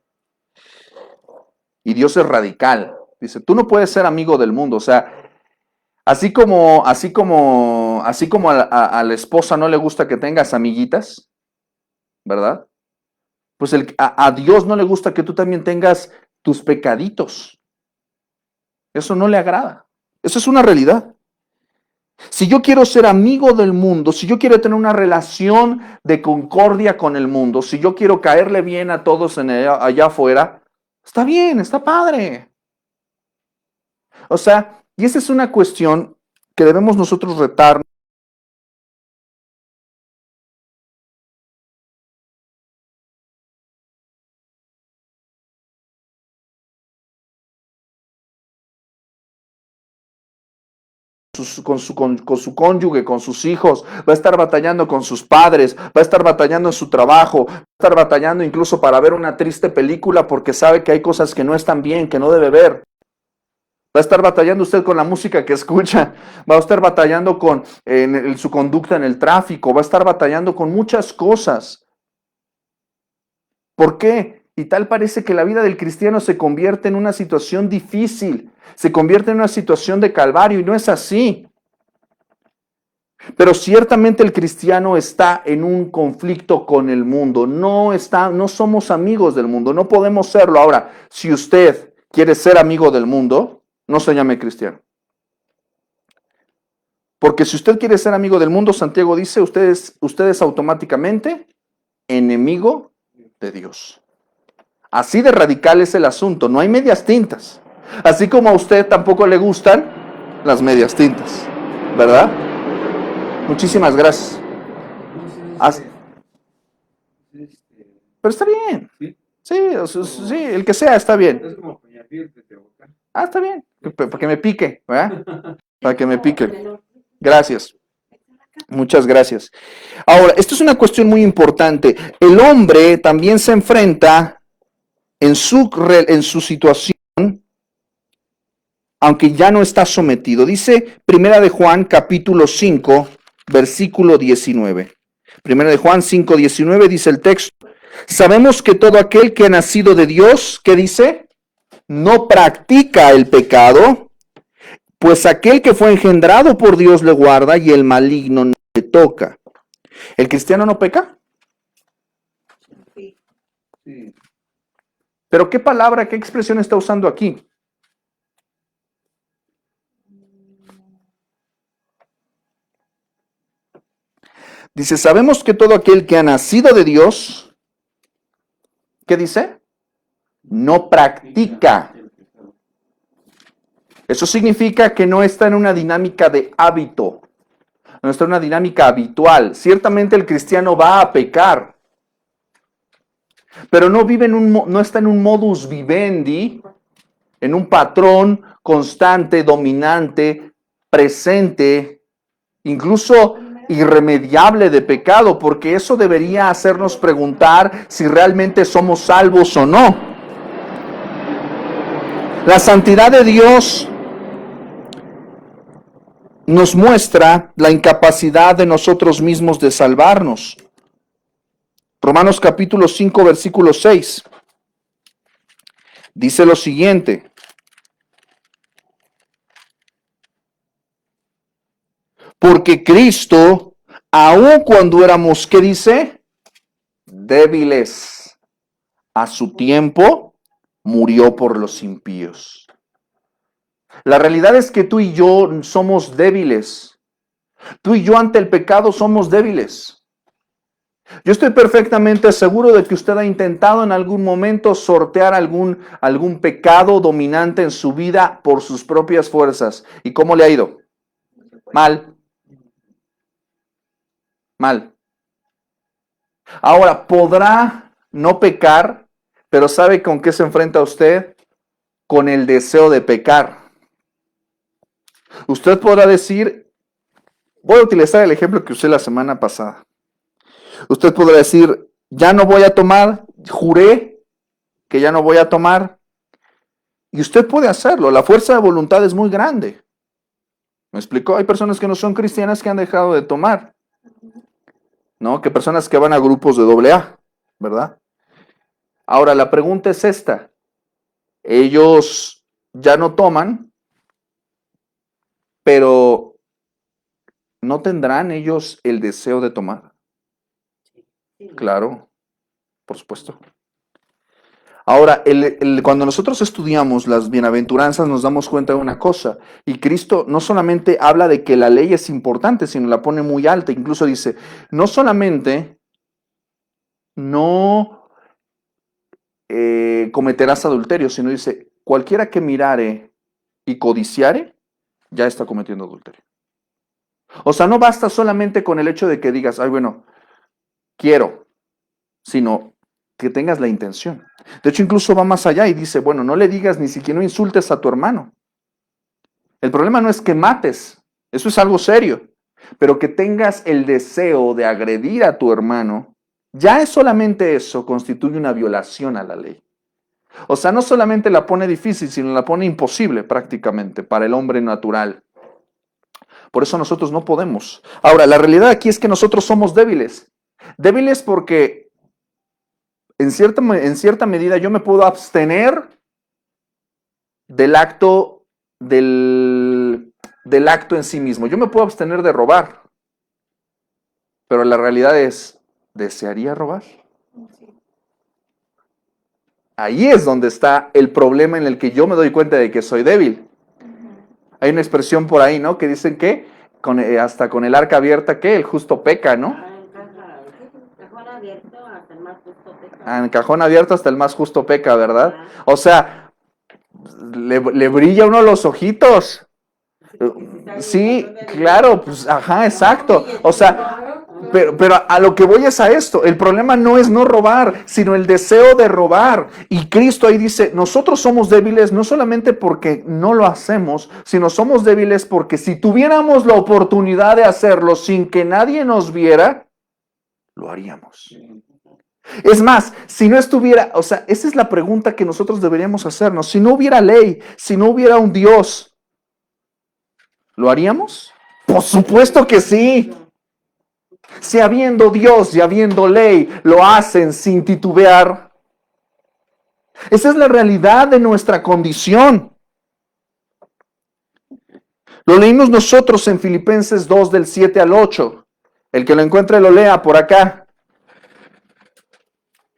Speaker 1: Y Dios es radical. Dice, tú no puedes ser amigo del mundo. O sea, así como a la esposa no le gusta que tengas amiguitas, ¿verdad? Pues a Dios no le gusta que tú también tengas tus pecaditos. Eso no le agrada. Eso es una realidad. Si yo quiero ser amigo del mundo, si yo quiero tener una relación de concordia con el mundo, si yo quiero caerle bien a todos allá afuera, está bien, está padre. O sea, y esa es una cuestión que debemos nosotros retar. Con su cónyuge, con sus hijos, va a estar batallando con sus padres, va a estar batallando en su trabajo, va a estar batallando incluso para ver una triste película porque sabe que hay cosas que no están bien, que no debe ver. Va a estar batallando usted con la música que escucha, va a estar batallando con su conducta en el tráfico, va a estar batallando con muchas cosas. ¿Por qué? Y tal parece que la vida del cristiano se convierte en una situación difícil, se convierte en una situación de calvario y no es así. Pero ciertamente el cristiano está en un conflicto con el mundo, no somos amigos del mundo, no podemos serlo. Ahora, si usted quiere ser amigo del mundo, no se llame cristiano. Porque si usted quiere ser amigo del mundo, Santiago dice, usted es automáticamente enemigo de Dios. Así de radical es el asunto, no hay medias tintas. Así como a usted tampoco le gustan las medias tintas, ¿verdad? Muchísimas gracias. Pero está bien.
Speaker 3: ¿Sí?
Speaker 1: Sí, el que sea está bien.
Speaker 3: Es como Peñafiel de Tehuacán.
Speaker 1: Ah, está bien, para que me pique, ¿verdad? Para que me pique. Gracias. Muchas gracias. Ahora, esto es una cuestión muy importante. El hombre también se enfrenta en su situación, aunque ya no está sometido. Dice Primera de Juan, capítulo 5, versículo 19. Primera de Juan 5, 19 dice el texto. Sabemos que todo aquel que ha nacido de Dios, ¿qué dice? No practica el pecado, pues aquel que fue engendrado por Dios le guarda y el maligno no le toca. ¿El cristiano no peca?
Speaker 2: Sí.
Speaker 3: Sí.
Speaker 1: Pero ¿qué palabra, qué expresión está usando aquí? Dice, sabemos que todo aquel que ha nacido de Dios, ¿qué dice? No practica. Eso significa que no está en una dinámica de hábito, no está en una dinámica habitual. Ciertamente el cristiano va a pecar, pero no vive no está en un modus vivendi, en un patrón constante, dominante, presente, incluso irremediable de pecado, porque eso debería hacernos preguntar si realmente somos salvos o no. La santidad de Dios nos muestra la incapacidad de nosotros mismos de salvarnos. Romanos capítulo 5, versículo 6. Dice lo siguiente. Porque Cristo, aun cuando éramos, ¿qué dice? Débiles, a su tiempo, murió por los impíos. La realidad es que tú y yo somos débiles. Tú y yo ante el pecado somos débiles. Yo estoy perfectamente seguro de que usted ha intentado en algún momento sortear algún pecado dominante en su vida por sus propias fuerzas. ¿Y cómo le ha ido? Mal. Mal. Ahora, podrá no pecar, pero ¿sabe con qué se enfrenta usted? Con el deseo de pecar. Usted podrá decir, voy a utilizar el ejemplo que usé la semana pasada. Usted podrá decir, ya no voy a tomar, juré que ya no voy a tomar. Y usted puede hacerlo, la fuerza de voluntad es muy grande. ¿Me explicó? Hay personas que no son cristianas que han dejado de tomar. ¿No? Que personas que van a grupos de AA, ¿verdad? Ahora, la pregunta es esta. Ellos ya no toman, pero ¿no tendrán ellos el deseo de tomar? Claro, por supuesto. Ahora, cuando nosotros estudiamos las bienaventuranzas nos damos cuenta de una cosa, y Cristo no solamente habla de que la ley es importante, sino la pone muy alta, incluso dice, no solamente no cometerás adulterio, sino dice, cualquiera que mirare y codiciare, ya está cometiendo adulterio. O sea, no basta solamente con el hecho de que digas, ay, bueno, quiero, sino que tengas la intención. De hecho, incluso va más allá y dice, bueno, no le digas ni siquiera no insultes a tu hermano. El problema no es que mates, eso es algo serio, pero que tengas el deseo de agredir a tu hermano, ya es solamente eso, constituye una violación a la ley. O sea, no solamente la pone difícil, sino la pone imposible prácticamente para el hombre natural. Por eso nosotros no podemos. Ahora, la realidad aquí es que nosotros somos débiles. Débiles porque en cierta medida yo me puedo abstener del acto del acto en sí mismo. Yo me puedo abstener de robar. Pero la realidad es, ¿desearía robar? Ahí es donde está el problema en el que yo me doy cuenta de que soy débil. Hay una expresión por ahí, ¿no? Que dicen que hasta con el arca abierta, que el justo peca, ¿no?
Speaker 4: Cajón abierto hasta el más justo peca.
Speaker 1: En cajón abierto hasta el más justo peca, ¿verdad? O sea, le brilla uno los ojitos. Sí, claro, pues, ajá, exacto. O sea, Pero a lo que voy es a esto. El problema no es no robar, sino el deseo de robar. Y Cristo ahí dice, nosotros somos débiles no solamente porque no lo hacemos, sino somos débiles porque si tuviéramos la oportunidad de hacerlo sin que nadie nos viera, lo haríamos. Es más, si no estuviera, o sea, esa es la pregunta que nosotros deberíamos hacernos. Si no hubiera ley, si no hubiera un Dios, ¿lo haríamos? Por supuesto que sí. Si habiendo Dios y habiendo ley, lo hacen sin titubear. Esa es la realidad de nuestra condición. Lo leímos nosotros en Filipenses 2 del 7 al 8. El que lo encuentre lo lea por acá.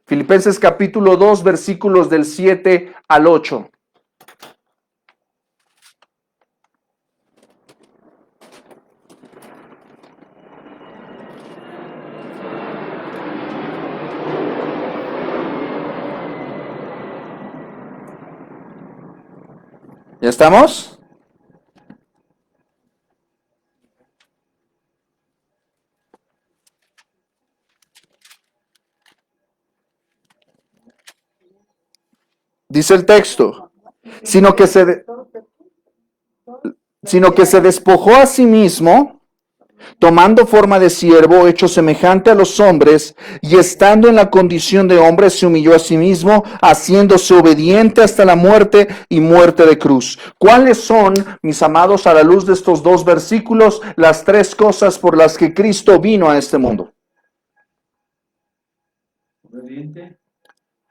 Speaker 1: Filipenses capítulo 2, versículos del 7 al 8. ¿Ya estamos? Dice el texto, sino que se despojó a sí mismo, tomando forma de siervo, hecho semejante a los hombres, y estando en la condición de hombre, se humilló a sí mismo, haciéndose obediente hasta la muerte y muerte de cruz. ¿Cuáles son, mis amados, a la luz de estos dos versículos, las tres cosas por las que Cristo vino a este mundo?
Speaker 3: Obediente.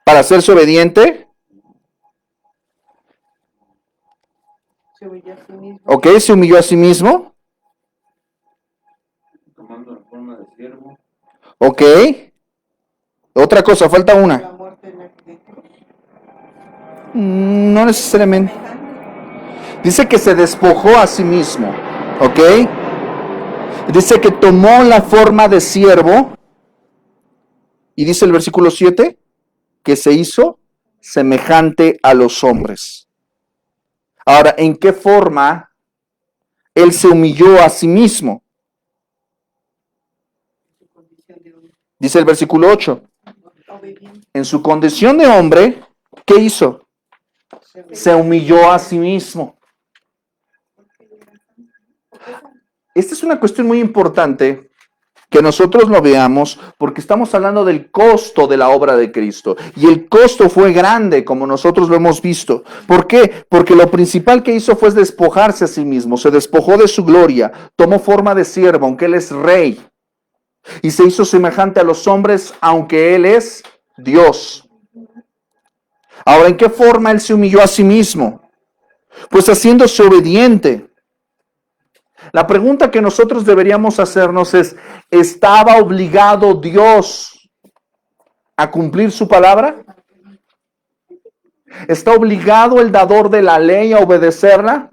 Speaker 1: Para hacerse obediente.
Speaker 2: Se humilló a sí mismo.
Speaker 1: Ok, se humilló a sí mismo.
Speaker 3: Tomando la forma de siervo.
Speaker 1: Ok. Otra cosa, falta
Speaker 2: La
Speaker 1: una.
Speaker 2: muerte en la cruz.
Speaker 1: No necesariamente. Dice que se despojó a sí mismo. Ok. Dice que tomó la forma de siervo. Y dice el versículo 7 que se hizo semejante a los hombres. Ahora, ¿en qué forma él se humilló a sí mismo?
Speaker 2: Su condición de hombre.
Speaker 1: Dice el versículo 8.
Speaker 2: Obediente.
Speaker 1: En su condición de hombre, ¿qué hizo? Se humilló a sí mismo. Esta es una cuestión muy importante que nosotros lo veamos porque estamos hablando del costo de la obra de Cristo. Y el costo fue grande, como nosotros lo hemos visto. ¿Por qué? Porque lo principal que hizo fue despojarse a sí mismo. Se despojó de su gloria, tomó forma de siervo, aunque él es rey. Y se hizo semejante a los hombres, aunque él es Dios. Ahora, ¿en qué forma él se humilló a sí mismo? Pues haciéndose obediente. La pregunta que nosotros deberíamos hacernos es, ¿estaba obligado Dios a cumplir su palabra? ¿Está obligado el dador de la ley a obedecerla?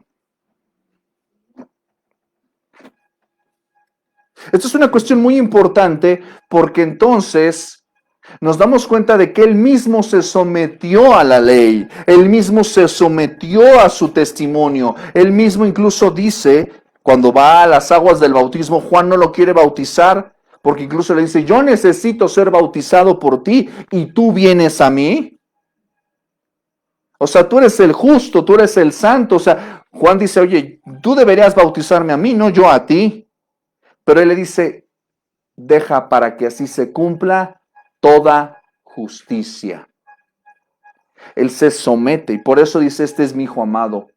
Speaker 1: Esto es una cuestión muy importante porque entonces nos damos cuenta de que él mismo se sometió a la ley, él mismo se sometió a su testimonio, él mismo incluso dice, cuando va a las aguas del bautismo, Juan no lo quiere bautizar, porque incluso le dice, yo necesito ser bautizado por ti y tú vienes a mí. O sea, tú eres el justo, tú eres el santo. O sea, Juan dice, oye, tú deberías bautizarme a mí, no yo a ti. Pero él le dice, deja para que así se cumpla toda justicia. Él se somete y por eso dice, este es mi hijo amado,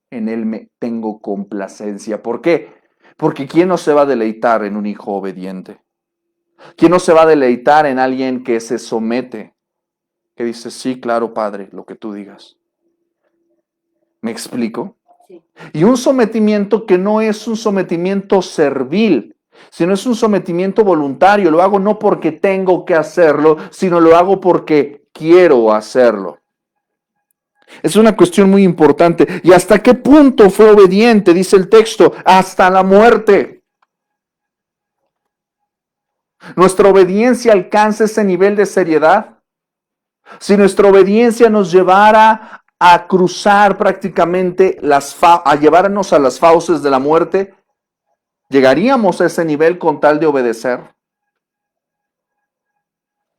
Speaker 1: en él me tengo complacencia. ¿Por qué? Porque ¿quién no se va a deleitar en un hijo obediente? ¿Quién no se va a deleitar en alguien que se somete? Que dice, sí, claro, Padre, lo que tú digas. ¿Me explico?
Speaker 4: Sí.
Speaker 1: Y un sometimiento que no es un sometimiento servil, sino es un sometimiento voluntario. Lo hago no porque tengo que hacerlo, sino lo hago porque quiero hacerlo. Es una cuestión muy importante. ¿Y hasta qué punto fue obediente? Dice el texto, hasta la muerte. ¿Nuestra obediencia alcanza ese nivel de seriedad? Si nuestra obediencia nos llevara a cruzar prácticamente a llevarnos a las fauces de la muerte, ¿Llegaríamos a ese nivel con tal de obedecer?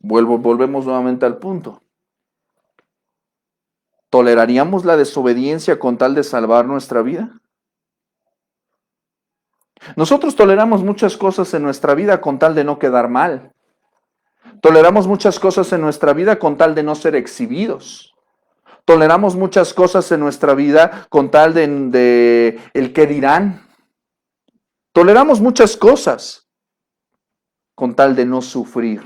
Speaker 1: Volvemos nuevamente al punto. ¿Toleraríamos la desobediencia con tal de salvar nuestra vida? Nosotros toleramos muchas cosas en nuestra vida con tal de no quedar mal. Toleramos muchas cosas en nuestra vida con tal de no ser exhibidos. Toleramos muchas cosas en nuestra vida con tal de el qué dirán. Toleramos muchas cosas con tal de no sufrir.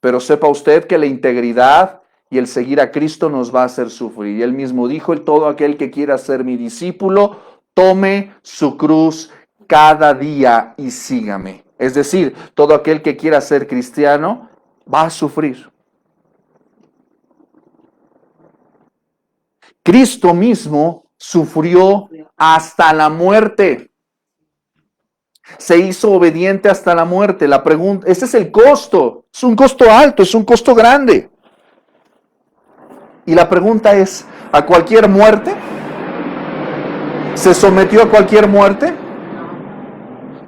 Speaker 1: Pero sepa usted que la integridad y el seguir a Cristo nos va a hacer sufrir. Y él mismo dijo, todo aquel que quiera ser mi discípulo, tome su cruz cada día y sígame. Es decir, todo aquel que quiera ser cristiano va a sufrir. Cristo mismo sufrió hasta la muerte. Se hizo obediente hasta la muerte. La pregunta, ese es el costo. Es un costo alto, es un costo grande. Y la pregunta es, ¿a cualquier muerte? ¿Se sometió a cualquier muerte?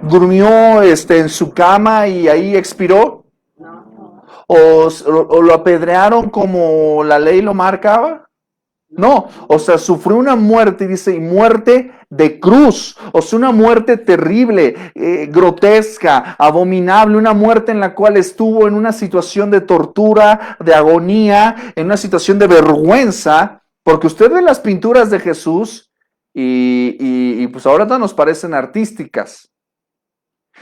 Speaker 1: ¿Durmió en su cama y ahí expiró? ¿O lo apedrearon como la ley lo marcaba? No, o sea, sufrió una muerte, dice, y muerte de cruz, o sea, una muerte terrible, grotesca, abominable, una muerte en la cual estuvo en una situación de tortura, de agonía, en una situación de vergüenza, porque usted ve las pinturas de Jesús y pues ahora nos parecen artísticas.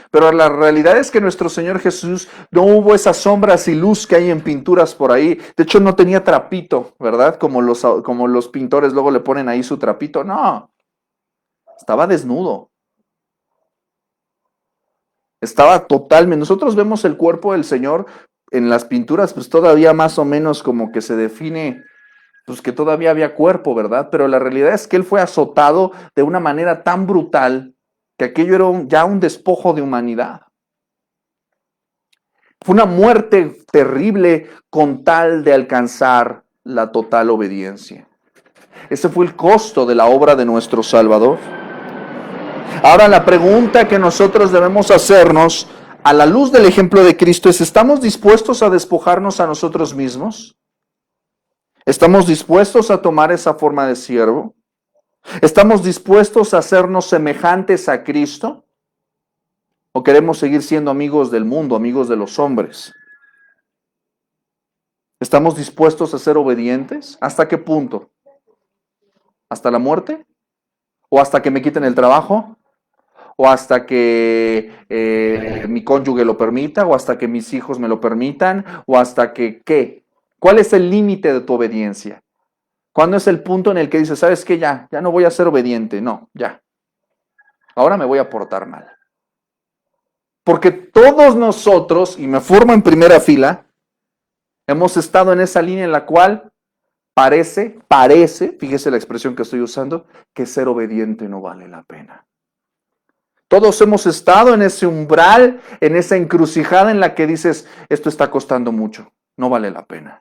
Speaker 1: Pero la realidad es que nuestro Señor Jesús no hubo esas sombras y luz que hay en pinturas por ahí. De hecho, no tenía trapito, ¿verdad? Como los pintores luego le ponen ahí su trapito. No, estaba desnudo. Estaba totalmente. Nosotros vemos el cuerpo del Señor en las pinturas, pues todavía más o menos como que se define, pues que todavía había cuerpo, ¿verdad? Pero la realidad es que Él fue azotado de una manera tan brutal que aquello era ya un despojo de humanidad. Fue una muerte terrible con tal de alcanzar la total obediencia. Ese fue el costo de la obra de nuestro Salvador. Ahora la pregunta que nosotros debemos hacernos a la luz del ejemplo de Cristo es, ¿estamos dispuestos a despojarnos a nosotros mismos? ¿Estamos dispuestos a tomar esa forma de siervo? ¿Estamos dispuestos a hacernos semejantes a Cristo? ¿O queremos seguir siendo amigos del mundo, amigos de los hombres? ¿Estamos dispuestos a ser obedientes? ¿Hasta qué punto? ¿Hasta la muerte? ¿O hasta que me quiten el trabajo? ¿O hasta que mi cónyuge lo permita? ¿O hasta que mis hijos me lo permitan? ¿O hasta que qué? ¿Cuál es el límite de tu obediencia? ¿Cuándo es el punto en el que dices, sabes qué, ya no voy a ser obediente? No, ya. Ahora me voy a portar mal. Porque todos nosotros, y me formo en primera fila, hemos estado en esa línea en la cual parece, fíjese la expresión que estoy usando, que ser obediente no vale la pena. Todos hemos estado en ese umbral, en esa encrucijada en la que dices, esto está costando mucho, no vale la pena.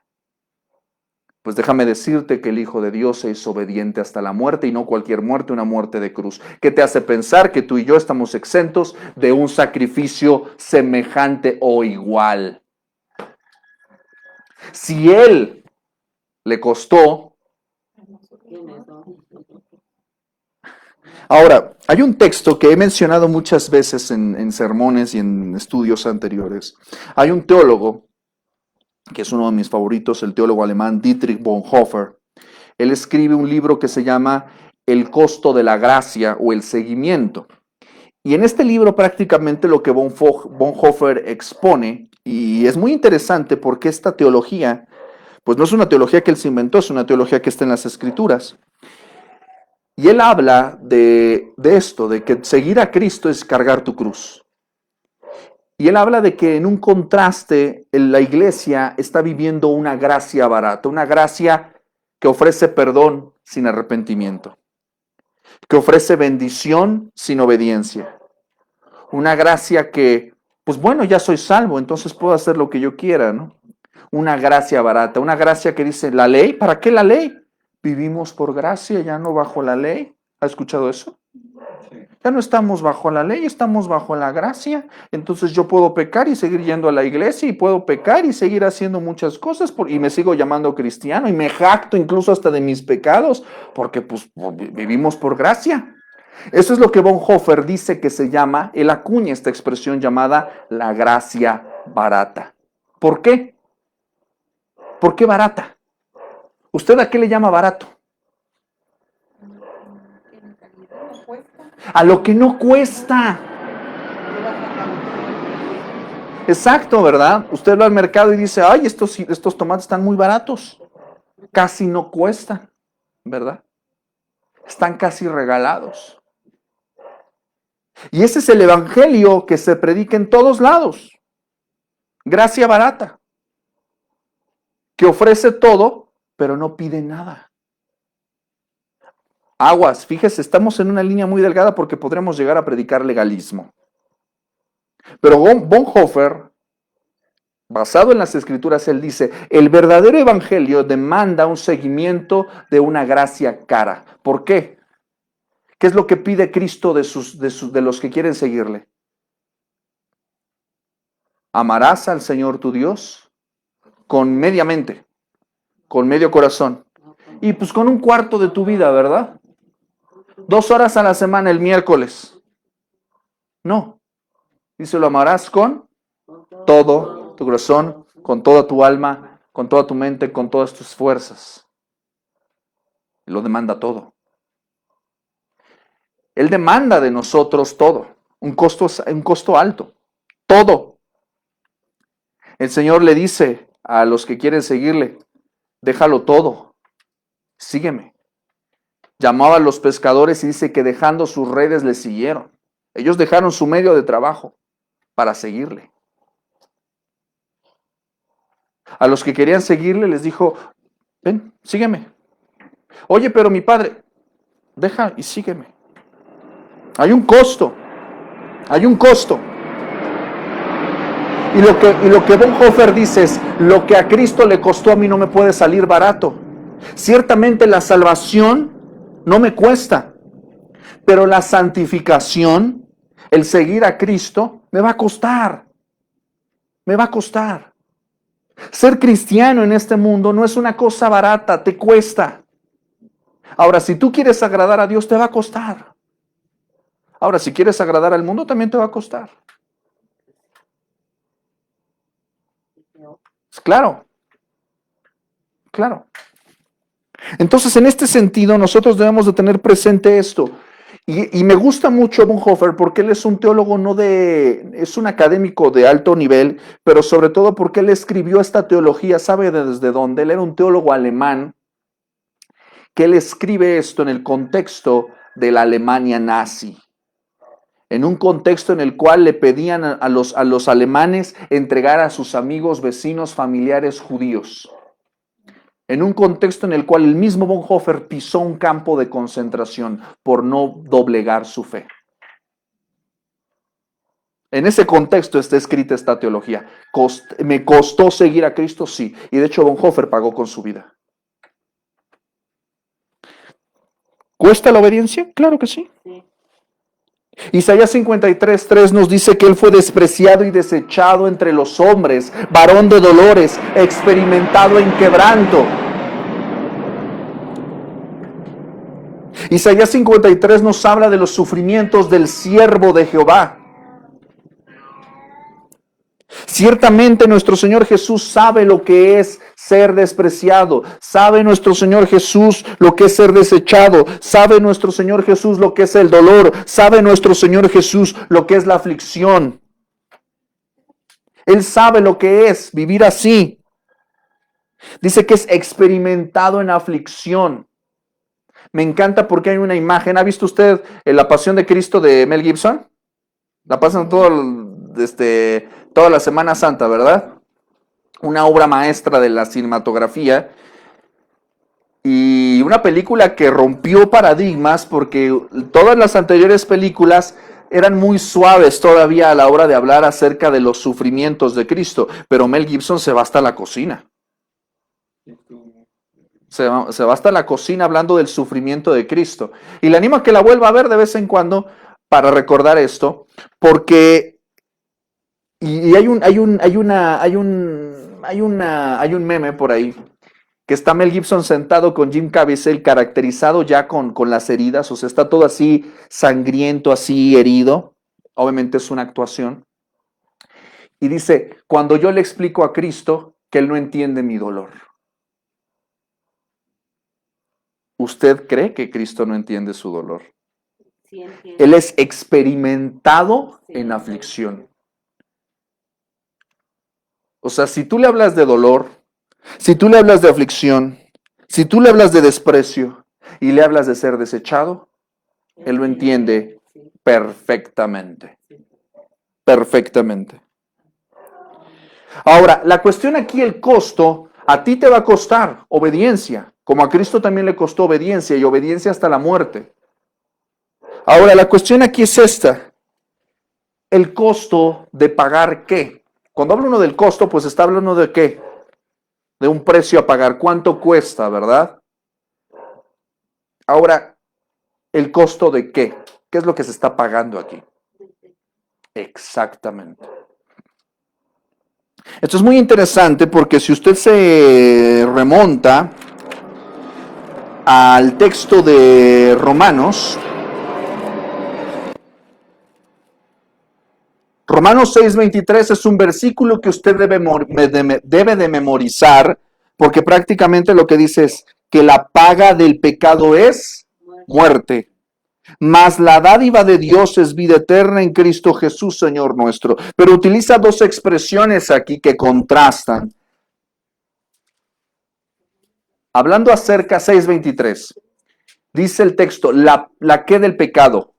Speaker 1: Pues déjame decirte que el Hijo de Dios se hizo obediente hasta la muerte, y no cualquier muerte, una muerte de cruz. ¿Qué te hace pensar que tú y yo estamos exentos de un sacrificio semejante o igual? Si Él le costó. Ahora, hay un texto que he mencionado muchas veces en sermones y en estudios anteriores. Hay un teólogo que es uno de mis favoritos, el teólogo alemán Dietrich Bonhoeffer. Él escribe un libro que se llama El costo de la gracia o el seguimiento. Y en este libro prácticamente lo que Bonhoeffer expone, y es muy interesante porque esta teología, pues no es una teología que él se inventó, es una teología que está en las Escrituras. Y él habla de esto, de que seguir a Cristo es cargar tu cruz. Y él habla de que en un contraste la iglesia está viviendo una gracia barata, una gracia que ofrece perdón sin arrepentimiento, que ofrece bendición sin obediencia, una gracia que, pues bueno, ya soy salvo, entonces puedo hacer lo que yo quiera, ¿no? Una gracia barata, una gracia que dice, ¿la ley? ¿Para qué la ley? Vivimos por gracia, ya no bajo la ley. ¿Ha escuchado eso? Ya no estamos bajo la ley, estamos bajo la gracia. Entonces yo puedo pecar y seguir yendo a la iglesia y puedo pecar y seguir haciendo muchas cosas y me sigo llamando cristiano y me jacto incluso hasta de mis pecados porque pues vivimos por gracia. Eso es lo que Bonhoeffer dice que se llama, él acuña esta expresión llamada la gracia barata. ¿Por qué? ¿Por qué barata? ¿Usted a qué le llama barato?
Speaker 2: No cuesta.
Speaker 1: A lo que no cuesta. Exacto, ¿verdad? Usted va al mercado y dice, ay, estos tomates están muy baratos. Casi no cuestan, ¿verdad? Están casi regalados. Y ese es el evangelio que se predica en todos lados. Gracia barata. Que ofrece todo, pero no pide nada. Aguas, fíjese, estamos en una línea muy delgada porque podremos llegar a predicar legalismo. Pero Bonhoeffer, basado en las escrituras, él dice, el verdadero evangelio demanda un seguimiento de una gracia cara. ¿Por qué? ¿Qué es lo que pide Cristo de los que quieren seguirle? Amarás al Señor tu Dios con media mente, con medio corazón y pues con un cuarto de tu vida, ¿verdad? 2 horas a la semana el miércoles. No. Dice, lo amarás con todo tu corazón, con toda tu alma, con toda tu mente, con todas tus fuerzas. Lo demanda todo. Él demanda de nosotros todo, un costo alto, todo. El Señor le dice a los que quieren seguirle, déjalo todo, sígueme. Llamaba a los pescadores y dice que dejando sus redes le siguieron. Ellos dejaron su medio de trabajo para seguirle. A los que querían seguirle les dijo, ven, sígueme. Oye, pero mi padre, deja y sígueme. Hay un costo. Hay un costo. Y lo que Bonhoeffer dice es, lo que a Cristo le costó a mí no me puede salir barato. Ciertamente la salvación no me cuesta, pero la santificación, el seguir a Cristo, me va a costar. Me va a costar. Ser cristiano en este mundo no es una cosa barata, te cuesta. Ahora, si tú quieres agradar a Dios, te va a costar. Ahora, si quieres agradar al mundo, también te va a costar. Claro. Claro. Entonces, en este sentido, nosotros debemos de tener presente esto. Y me gusta mucho Bonhoeffer porque él es un teólogo es un académico de alto nivel, pero sobre todo porque él escribió esta teología, ¿sabe desde dónde? Él era un teólogo alemán, que él escribe esto en el contexto de la Alemania nazi. En un contexto en el cual le pedían a los alemanes entregar a sus amigos, vecinos, familiares judíos. En un contexto en el cual el mismo Bonhoeffer pisó un campo de concentración por no doblegar su fe. En ese contexto está escrita esta teología. ¿Me costó seguir a Cristo? Sí. Y de hecho Bonhoeffer pagó con su vida. ¿Cuesta la obediencia? Claro que sí. Isaías 53:3 nos dice que él fue despreciado y desechado entre los hombres, varón de dolores, experimentado en quebranto. Isaías 53 nos habla de los sufrimientos del siervo de Jehová. Ciertamente nuestro Señor Jesús sabe lo que es ser despreciado, sabe nuestro Señor Jesús lo que es ser desechado, sabe nuestro Señor Jesús lo que es el dolor, sabe nuestro Señor Jesús lo que es la aflicción. Él sabe lo que es vivir así. Dice que es experimentado en aflicción. Me encanta porque hay una imagen. ¿Ha visto usted La Pasión de Cristo de Mel Gibson? La pasan toda la Semana Santa, ¿verdad? Una obra maestra de la cinematografía y una película que rompió paradigmas porque todas las anteriores películas eran muy suaves todavía a la hora de hablar acerca de los sufrimientos de Cristo, pero Mel Gibson se va hasta la cocina. Se va hasta la cocina hablando del sufrimiento de Cristo. Y le animo a que la vuelva a ver de vez en cuando para recordar esto, porque y hay un meme por ahí que está Mel Gibson sentado con Jim Caviezel caracterizado ya con las heridas, o sea, está todo así sangriento, así herido. Obviamente es una actuación. Y dice, cuando yo le explico a Cristo que Él no entiende mi dolor. ¿Usted cree que Cristo no entiende su dolor?
Speaker 4: Sí, entiendo.
Speaker 1: Él es experimentado
Speaker 4: Sí,
Speaker 1: en aflicción. O sea, si tú le hablas de dolor, si tú le hablas de aflicción, si tú le hablas de desprecio y le hablas de ser desechado, Él lo entiende
Speaker 4: Sí,
Speaker 1: perfectamente.
Speaker 4: sí.
Speaker 1: Perfectamente. Ahora, la cuestión aquí, el costo, a ti te va a costar obediencia, como a Cristo también le costó obediencia y obediencia hasta la muerte. Ahora, la cuestión aquí es esta, el costo de pagar qué. Cuando habla uno del costo, pues está hablando de qué, de un precio a pagar, cuánto cuesta, ¿verdad? Ahora, el costo de qué, ¿qué es lo que se está pagando aquí? Exactamente. Esto es muy interesante porque si usted se remonta al texto de Romanos 6:23 es un versículo que usted debe de memorizar, porque prácticamente lo que dice es que la paga del pecado es muerte, mas la dádiva de Dios es vida eterna en Cristo Jesús, Señor nuestro. Pero utiliza dos expresiones aquí que contrastan. Hablando acerca 6:23, dice el texto, la que del pecado,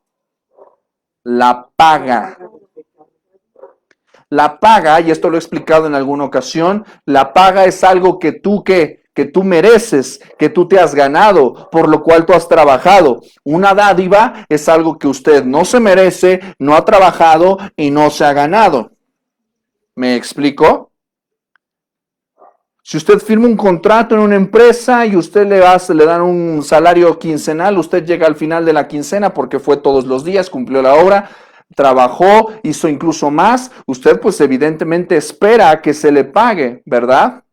Speaker 1: la paga. La paga, y esto lo he explicado en alguna ocasión, la paga es algo que tú mereces, que tú te has ganado, por lo cual tú has trabajado. Una dádiva es algo que usted no se merece, no ha trabajado y no se ha ganado. ¿Me explico? Si usted firma un contrato en una empresa y usted le dan un salario quincenal, usted llega al final de la quincena porque fue todos los días, cumplió la hora, trabajó, hizo incluso más, usted pues evidentemente espera a que se le pague, ¿verdad?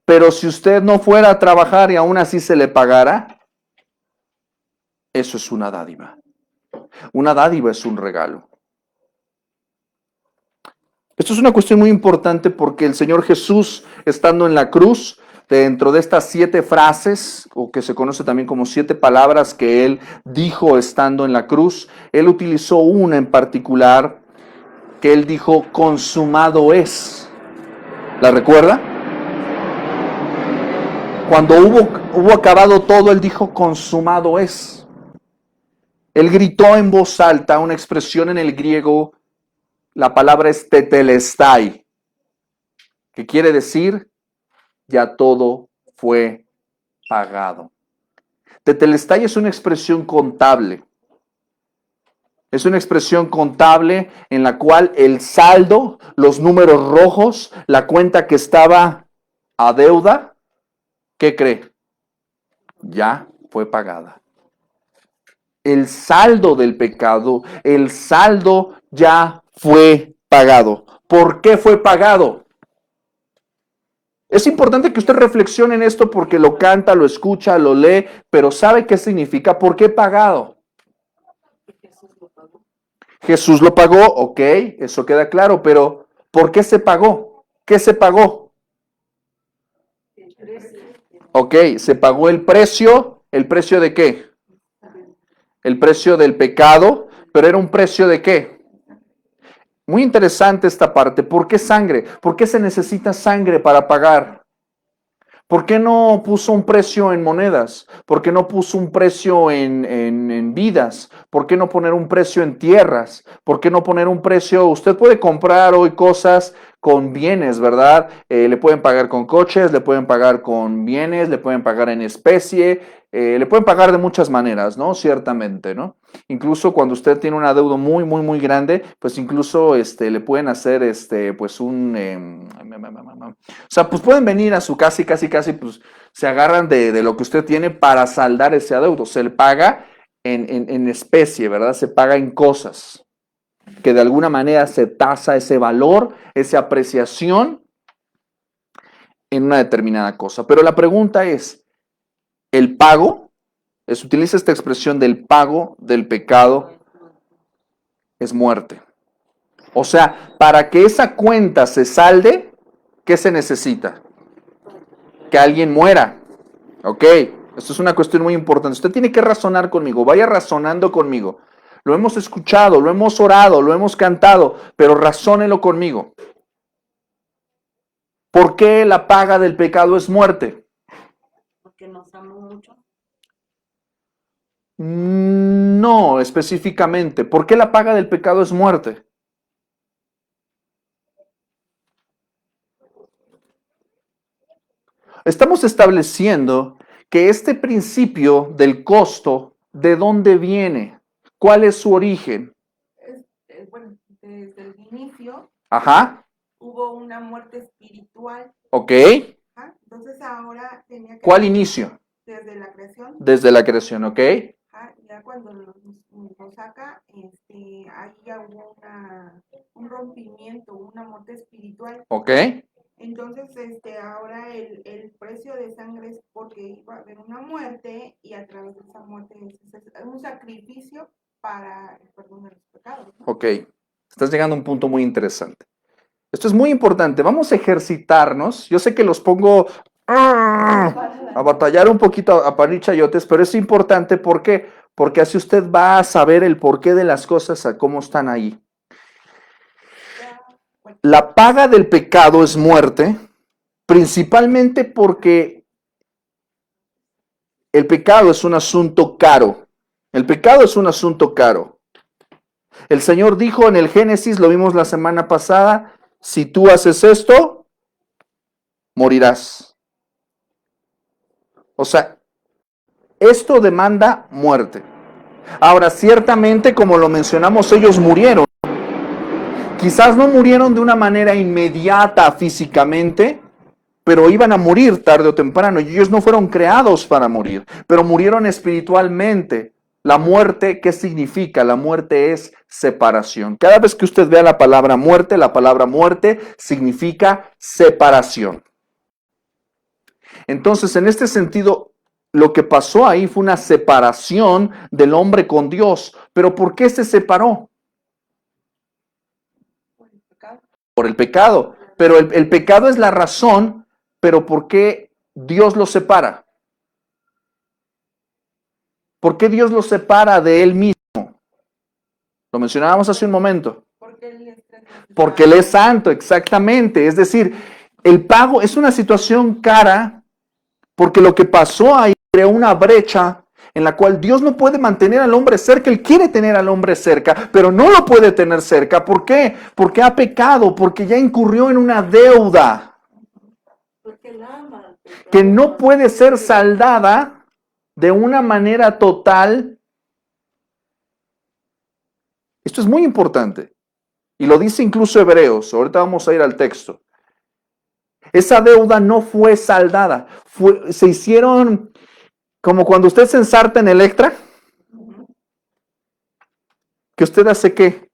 Speaker 1: Pero si usted no fuera a trabajar y aún así se le pagara, eso es una dádiva. Una dádiva es un regalo. Esto es una cuestión muy importante porque el Señor Jesús, estando en la cruz, dentro de estas 7 frases, o que se conoce también como 7 palabras que Él dijo estando en la cruz, Él utilizó una en particular que Él dijo, consumado es. ¿La recuerda? Cuando hubo acabado todo, Él dijo, consumado es. Él gritó en voz alta una expresión en el griego, la palabra es tetelestai, que quiere decir, ya todo fue pagado. Tetelestai es una expresión contable. Es una expresión contable en la cual el saldo, los números rojos, la cuenta que estaba a deuda, ¿qué cree? Ya fue pagada. El saldo del pecado, el saldo ya fue pagado. ¿Por qué fue pagado? Es importante que usted reflexione en esto porque lo canta, lo escucha, lo lee, pero ¿sabe qué significa? ¿Por qué pagado? Jesús lo pagó, ok, eso queda claro, pero ¿por qué se pagó? ¿Qué se pagó? Ok, se pagó ¿el precio de qué? El precio del pecado, pero ¿era un precio de qué? Muy interesante esta parte. ¿Por qué sangre? ¿Por qué se necesita sangre para pagar? ¿Por qué no puso un precio en monedas? ¿Por qué no puso un precio en vidas? ¿Por qué no poner un precio en tierras? ¿Por qué no poner un precio? Usted puede comprar hoy cosas con bienes, ¿verdad? Le pueden pagar con coches, le pueden pagar con bienes, le pueden pagar en especie, le pueden pagar de muchas maneras, ¿no? Ciertamente, ¿no? Incluso cuando usted tiene un adeudo muy, muy, muy grande, pues incluso le pueden hacer pues o sea, pues pueden venir a su casa y casi, pues se agarran de lo que usted tiene para saldar ese adeudo. Se le paga en especie, ¿verdad? Se paga en cosas, que de alguna manera se tasa ese valor, esa apreciación en una determinada cosa. Pero la pregunta es, ¿el pago? Se utiliza esta expresión del pago del pecado es muerte. O sea, para que esa cuenta se salde, ¿qué se necesita? Que alguien muera. Ok, esto es una cuestión muy importante. Usted tiene que razonar conmigo, vaya razonando conmigo. Lo hemos escuchado, lo hemos orado, lo hemos cantado, pero razónelo conmigo. ¿Por qué la paga del pecado es muerte?
Speaker 4: Porque nos amó mucho.
Speaker 1: No, específicamente. ¿Por qué la paga del pecado es muerte? Estamos estableciendo que este principio del costo, ¿de dónde viene? ¿Cuál es su origen?
Speaker 2: Bueno, desde el inicio
Speaker 1: Ajá,
Speaker 2: hubo una muerte espiritual.
Speaker 1: ok.
Speaker 2: Ajá. Entonces ahora tenía que...
Speaker 1: ¿Cuál inicio?
Speaker 2: Desde la creación.
Speaker 1: Desde la creación, ok.
Speaker 2: Ajá. Ya cuando nos saca, ahí ya hubo un rompimiento, una muerte espiritual.
Speaker 1: Ok.
Speaker 2: Entonces, ahora el precio de sangre es porque iba a haber una muerte y a través de esa muerte es un sacrificio para el perdón de los pecados, ¿no?
Speaker 1: Ok. Estás llegando a un punto muy interesante. Esto es muy importante. Vamos a ejercitarnos. Yo sé que los pongo a batallar un poquito a parir chayotes, pero es importante. ¿Por qué? Porque así usted va a saber el porqué de las cosas, a cómo están ahí. La paga del pecado es muerte, principalmente porque el pecado es un asunto caro. El pecado es un asunto caro. El Señor dijo en el Génesis, lo vimos la semana pasada, si tú haces esto, morirás. O sea, esto demanda muerte. Ahora, ciertamente, como lo mencionamos, ellos murieron. Quizás no murieron de una manera inmediata físicamente, pero iban a morir tarde o temprano. Y ellos no fueron creados para morir, pero murieron espiritualmente. La muerte, ¿qué significa? La muerte es separación. Cada vez que usted vea la palabra muerte significa separación. Entonces, en este sentido, lo que pasó ahí fue una separación del hombre con Dios. ¿Pero por qué se separó?
Speaker 2: Por el pecado.
Speaker 1: Por el pecado. Pero el pecado es la razón, pero ¿por qué Dios los separa? ¿Por qué Dios los separa de Él mismo? Lo mencionábamos hace un momento. Porque Él es santo, exactamente. Es decir, el pago es una situación cara porque lo que pasó ahí creó una brecha en la cual Dios no puede mantener al hombre cerca. Él quiere tener al hombre cerca, pero no lo puede tener cerca. ¿Por qué? Porque ha pecado, porque ya incurrió en una deuda que no puede ser saldada de una manera total. Esto es muy importante. Y lo dice incluso Hebreos. Ahorita vamos a ir al texto. Esa deuda no fue saldada. Se hicieron como cuando usted se ensarta en Electra. ¿Que usted hace qué?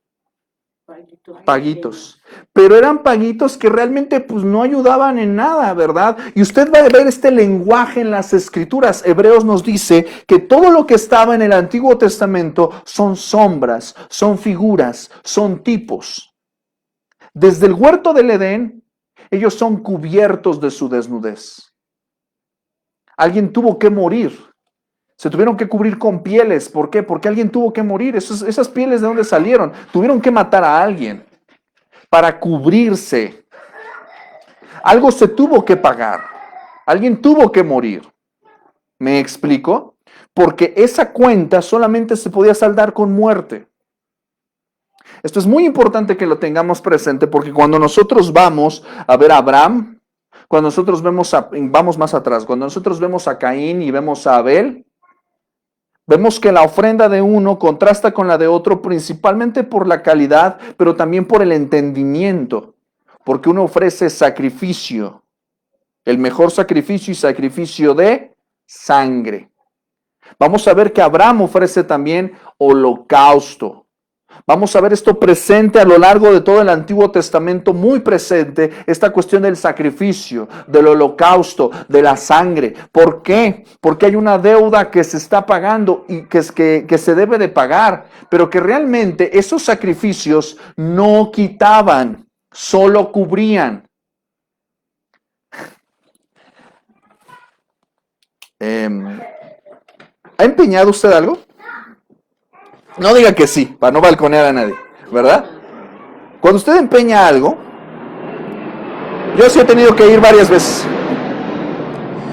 Speaker 1: Paguitos. Pero eran paguitos que realmente pues no ayudaban en nada, ¿verdad? Y usted va a ver este lenguaje en las Escrituras. Hebreos nos dice que todo lo que estaba en el Antiguo Testamento son sombras, son figuras, son tipos. Desde el huerto del Edén, ellos son cubiertos de su desnudez. Alguien tuvo que morir. Se tuvieron que cubrir con pieles. ¿Por qué? Porque alguien tuvo que morir. Esas pieles, ¿de dónde salieron? Tuvieron que matar a alguien para cubrirse. Algo se tuvo que pagar. Alguien tuvo que morir. ¿Me explico? Porque esa cuenta solamente se podía saldar con muerte. Esto es muy importante que lo tengamos presente porque cuando nosotros vamos a ver a Abraham, cuando nosotros vamos más atrás, cuando nosotros vemos a Caín y vemos a Abel, vemos que la ofrenda de uno contrasta con la de otro principalmente por la calidad, pero también por el entendimiento, porque uno ofrece sacrificio, el mejor sacrificio y sacrificio de sangre. Vamos a ver que Abraham ofrece también holocausto. Vamos a ver esto presente a lo largo de todo el Antiguo Testamento, muy presente, esta cuestión del sacrificio, del holocausto, de la sangre. ¿Por qué? Porque hay una deuda que se está pagando y que se debe de pagar, pero que realmente esos sacrificios no quitaban, solo cubrían. ¿Ha empeñado usted algo? No diga que sí, para no balconear a nadie, ¿verdad? Cuando usted empeña algo, yo sí he tenido que ir varias veces.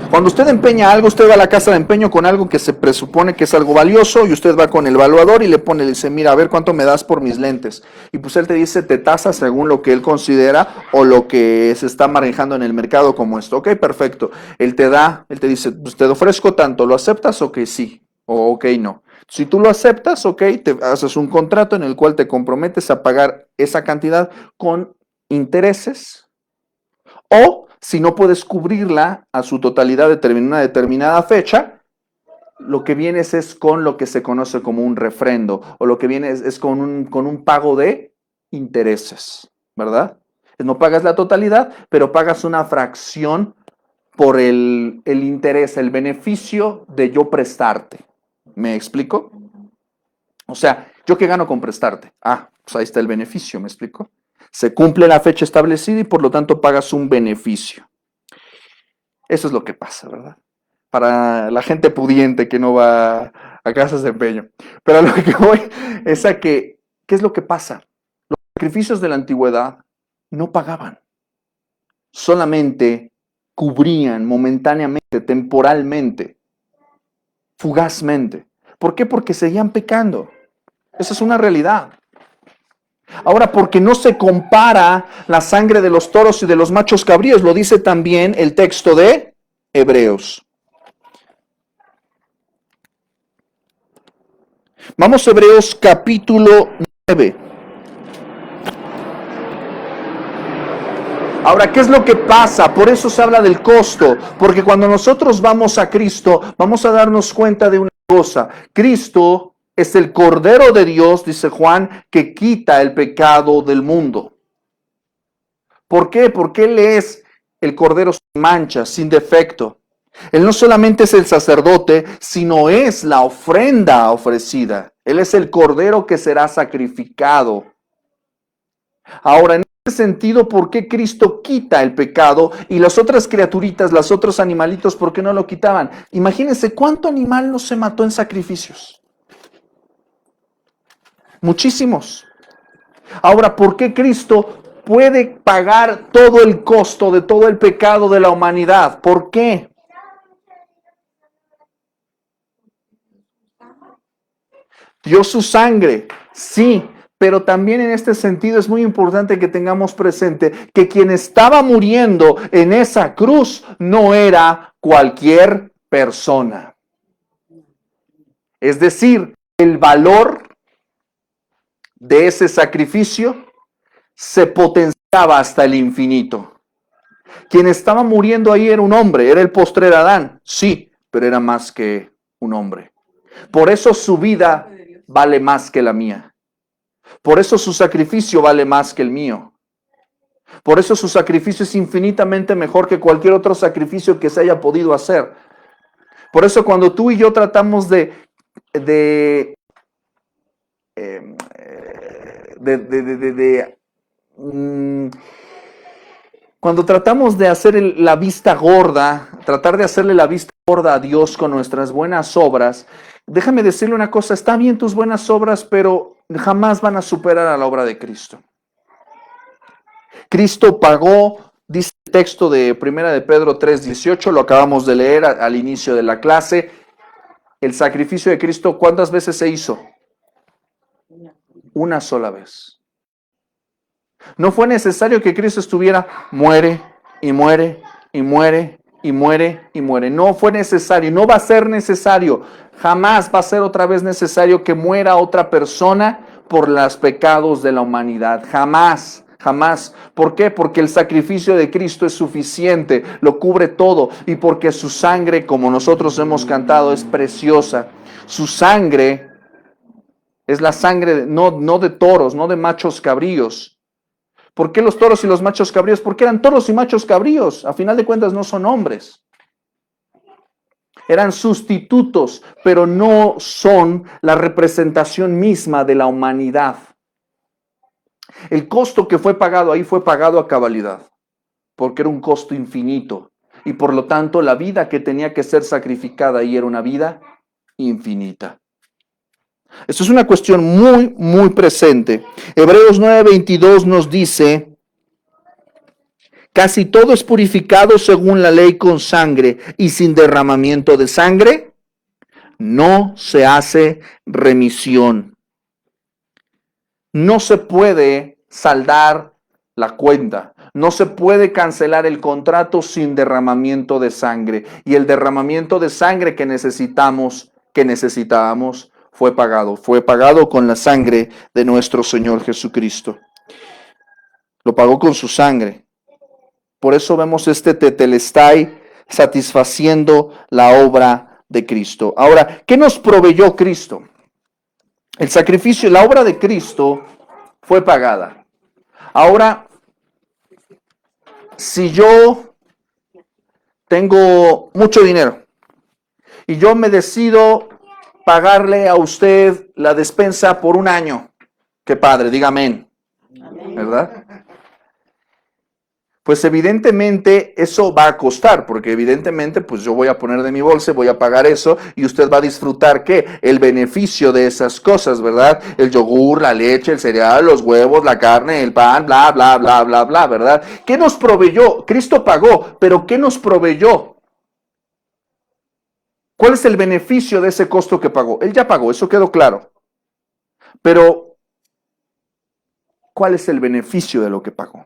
Speaker 1: Cuando usted empeña algo, usted va a la casa de empeño con algo que se presupone que es algo valioso y usted va con el evaluador y le dice, mira, a ver cuánto me das por mis lentes. Y pues él te dice, te tasa según lo que él considera o lo que se está manejando en el mercado como esto. Ok, perfecto. Él te dice, pues te ofrezco tanto, ¿lo aceptas? Ok, sí, o ok, no. Si tú lo aceptas, ok, te haces un contrato en el cual te comprometes a pagar esa cantidad con intereses, o si no puedes cubrirla a su totalidad en una determinada fecha, lo que vienes es con lo que se conoce como un refrendo, o lo que viene es con un pago de intereses, ¿verdad? No pagas la totalidad, pero pagas una fracción por el interés, el beneficio de yo prestarte. ¿Me explico? O sea, ¿yo qué gano con prestarte? Pues ahí está el beneficio, ¿me explico? Se cumple la fecha establecida y por lo tanto pagas un beneficio. Eso es lo que pasa, ¿verdad? Para la gente pudiente que no va a casas de empeño. Pero a lo que voy es a que, ¿qué es lo que pasa? Los sacrificios de la antigüedad no pagaban. Solamente cubrían momentáneamente, temporalmente, fugazmente. ¿Por qué? Porque seguían pecando. Esa es una realidad. Ahora, porque no se compara la sangre de los toros y de los machos cabríos, lo dice también el texto de Hebreos. Vamos a Hebreos capítulo 9. Ahora, ¿qué es lo que pasa? Por eso se habla del costo, porque cuando nosotros vamos a Cristo, vamos a darnos cuenta de una cosa. Cristo es el Cordero de Dios, dice Juan, que quita el pecado del mundo. ¿Por qué? Porque Él es el Cordero sin mancha, sin defecto. Él no solamente es el sacerdote, sino es la ofrenda ofrecida. Él es el Cordero que será sacrificado. Ahora, en ese sentido, ¿por qué Cristo quita el pecado y las otras criaturitas, los otros animalitos, por qué no lo quitaban? Imagínense cuánto animal no se mató en sacrificios. Muchísimos. Ahora, ¿por qué Cristo puede pagar todo el costo de todo el pecado de la humanidad? ¿Por qué? Dio su sangre, sí, pero también en este sentido es muy importante que tengamos presente que quien estaba muriendo en esa cruz no era cualquier persona. Es decir, el valor de ese sacrificio se potenciaba hasta el infinito. Quien estaba muriendo ahí era un hombre, era el postrer Adán, sí, pero era más que un hombre. Por eso su vida vale más que la mía. Por eso su sacrificio vale más que el mío. Por eso su sacrificio es infinitamente mejor que cualquier otro sacrificio que se haya podido hacer. Por eso cuando tú y yo tratamos cuando tratamos de hacer la vista gorda, tratar de hacerle la vista gorda a Dios con nuestras buenas obras, déjame decirle una cosa, está bien tus buenas obras, pero jamás van a superar a la obra de Cristo. Cristo pagó, dice el texto de 1 de Pedro 3:18, lo acabamos de leer al inicio de la clase, el sacrificio de Cristo, ¿cuántas veces se hizo? Una sola vez. No fue necesario que Cristo muere y muere y muere y muere y muere. No fue necesario, no va a ser necesario. Jamás va a ser otra vez necesario que muera otra persona por los pecados de la humanidad. Jamás. Jamás. ¿Por qué? Porque el sacrificio de Cristo es suficiente, lo cubre todo, y porque su sangre, como nosotros hemos cantado, es preciosa. Su sangre es la sangre no de toros, no de machos cabríos. ¿Por qué los toros y los machos cabríos? Porque eran toros y machos cabríos. A final de cuentas no son hombres. Eran sustitutos, pero no son la representación misma de la humanidad. El costo que fue pagado ahí fue pagado a cabalidad, porque era un costo infinito. Y por lo tanto, la vida que tenía que ser sacrificada ahí era una vida infinita. Esto es una cuestión muy, muy presente. Hebreos 9:22 nos dice: casi todo es purificado según la ley con sangre, y sin derramamiento de sangre no se hace remisión. No se puede saldar la cuenta, no se puede cancelar el contrato sin derramamiento de sangre. Y el derramamiento de sangre que necesitábamos, fue pagado con la sangre de nuestro Señor Jesucristo. Lo pagó con su sangre. Por eso vemos este tetelestai satisfaciendo la obra de Cristo. Ahora, ¿qué nos proveyó Cristo? El sacrificio, la obra de Cristo fue pagada. Ahora, si yo tengo mucho dinero y yo me decido pagarle a usted la despensa por un año, qué padre, diga amén, ¿verdad? Pues evidentemente eso va a costar, porque evidentemente pues yo voy a poner de mi bolsa, voy a pagar eso y usted va a disfrutar ¿qué? El beneficio de esas cosas, ¿verdad? El yogur, la leche, el cereal, los huevos, la carne, el pan, bla, bla, bla, bla, bla, ¿verdad? ¿Qué nos proveyó? Cristo pagó, pero ¿qué nos proveyó? ¿Cuál es el beneficio de ese costo que pagó? Él ya pagó, eso quedó claro. Pero, ¿cuál es el beneficio de lo que pagó?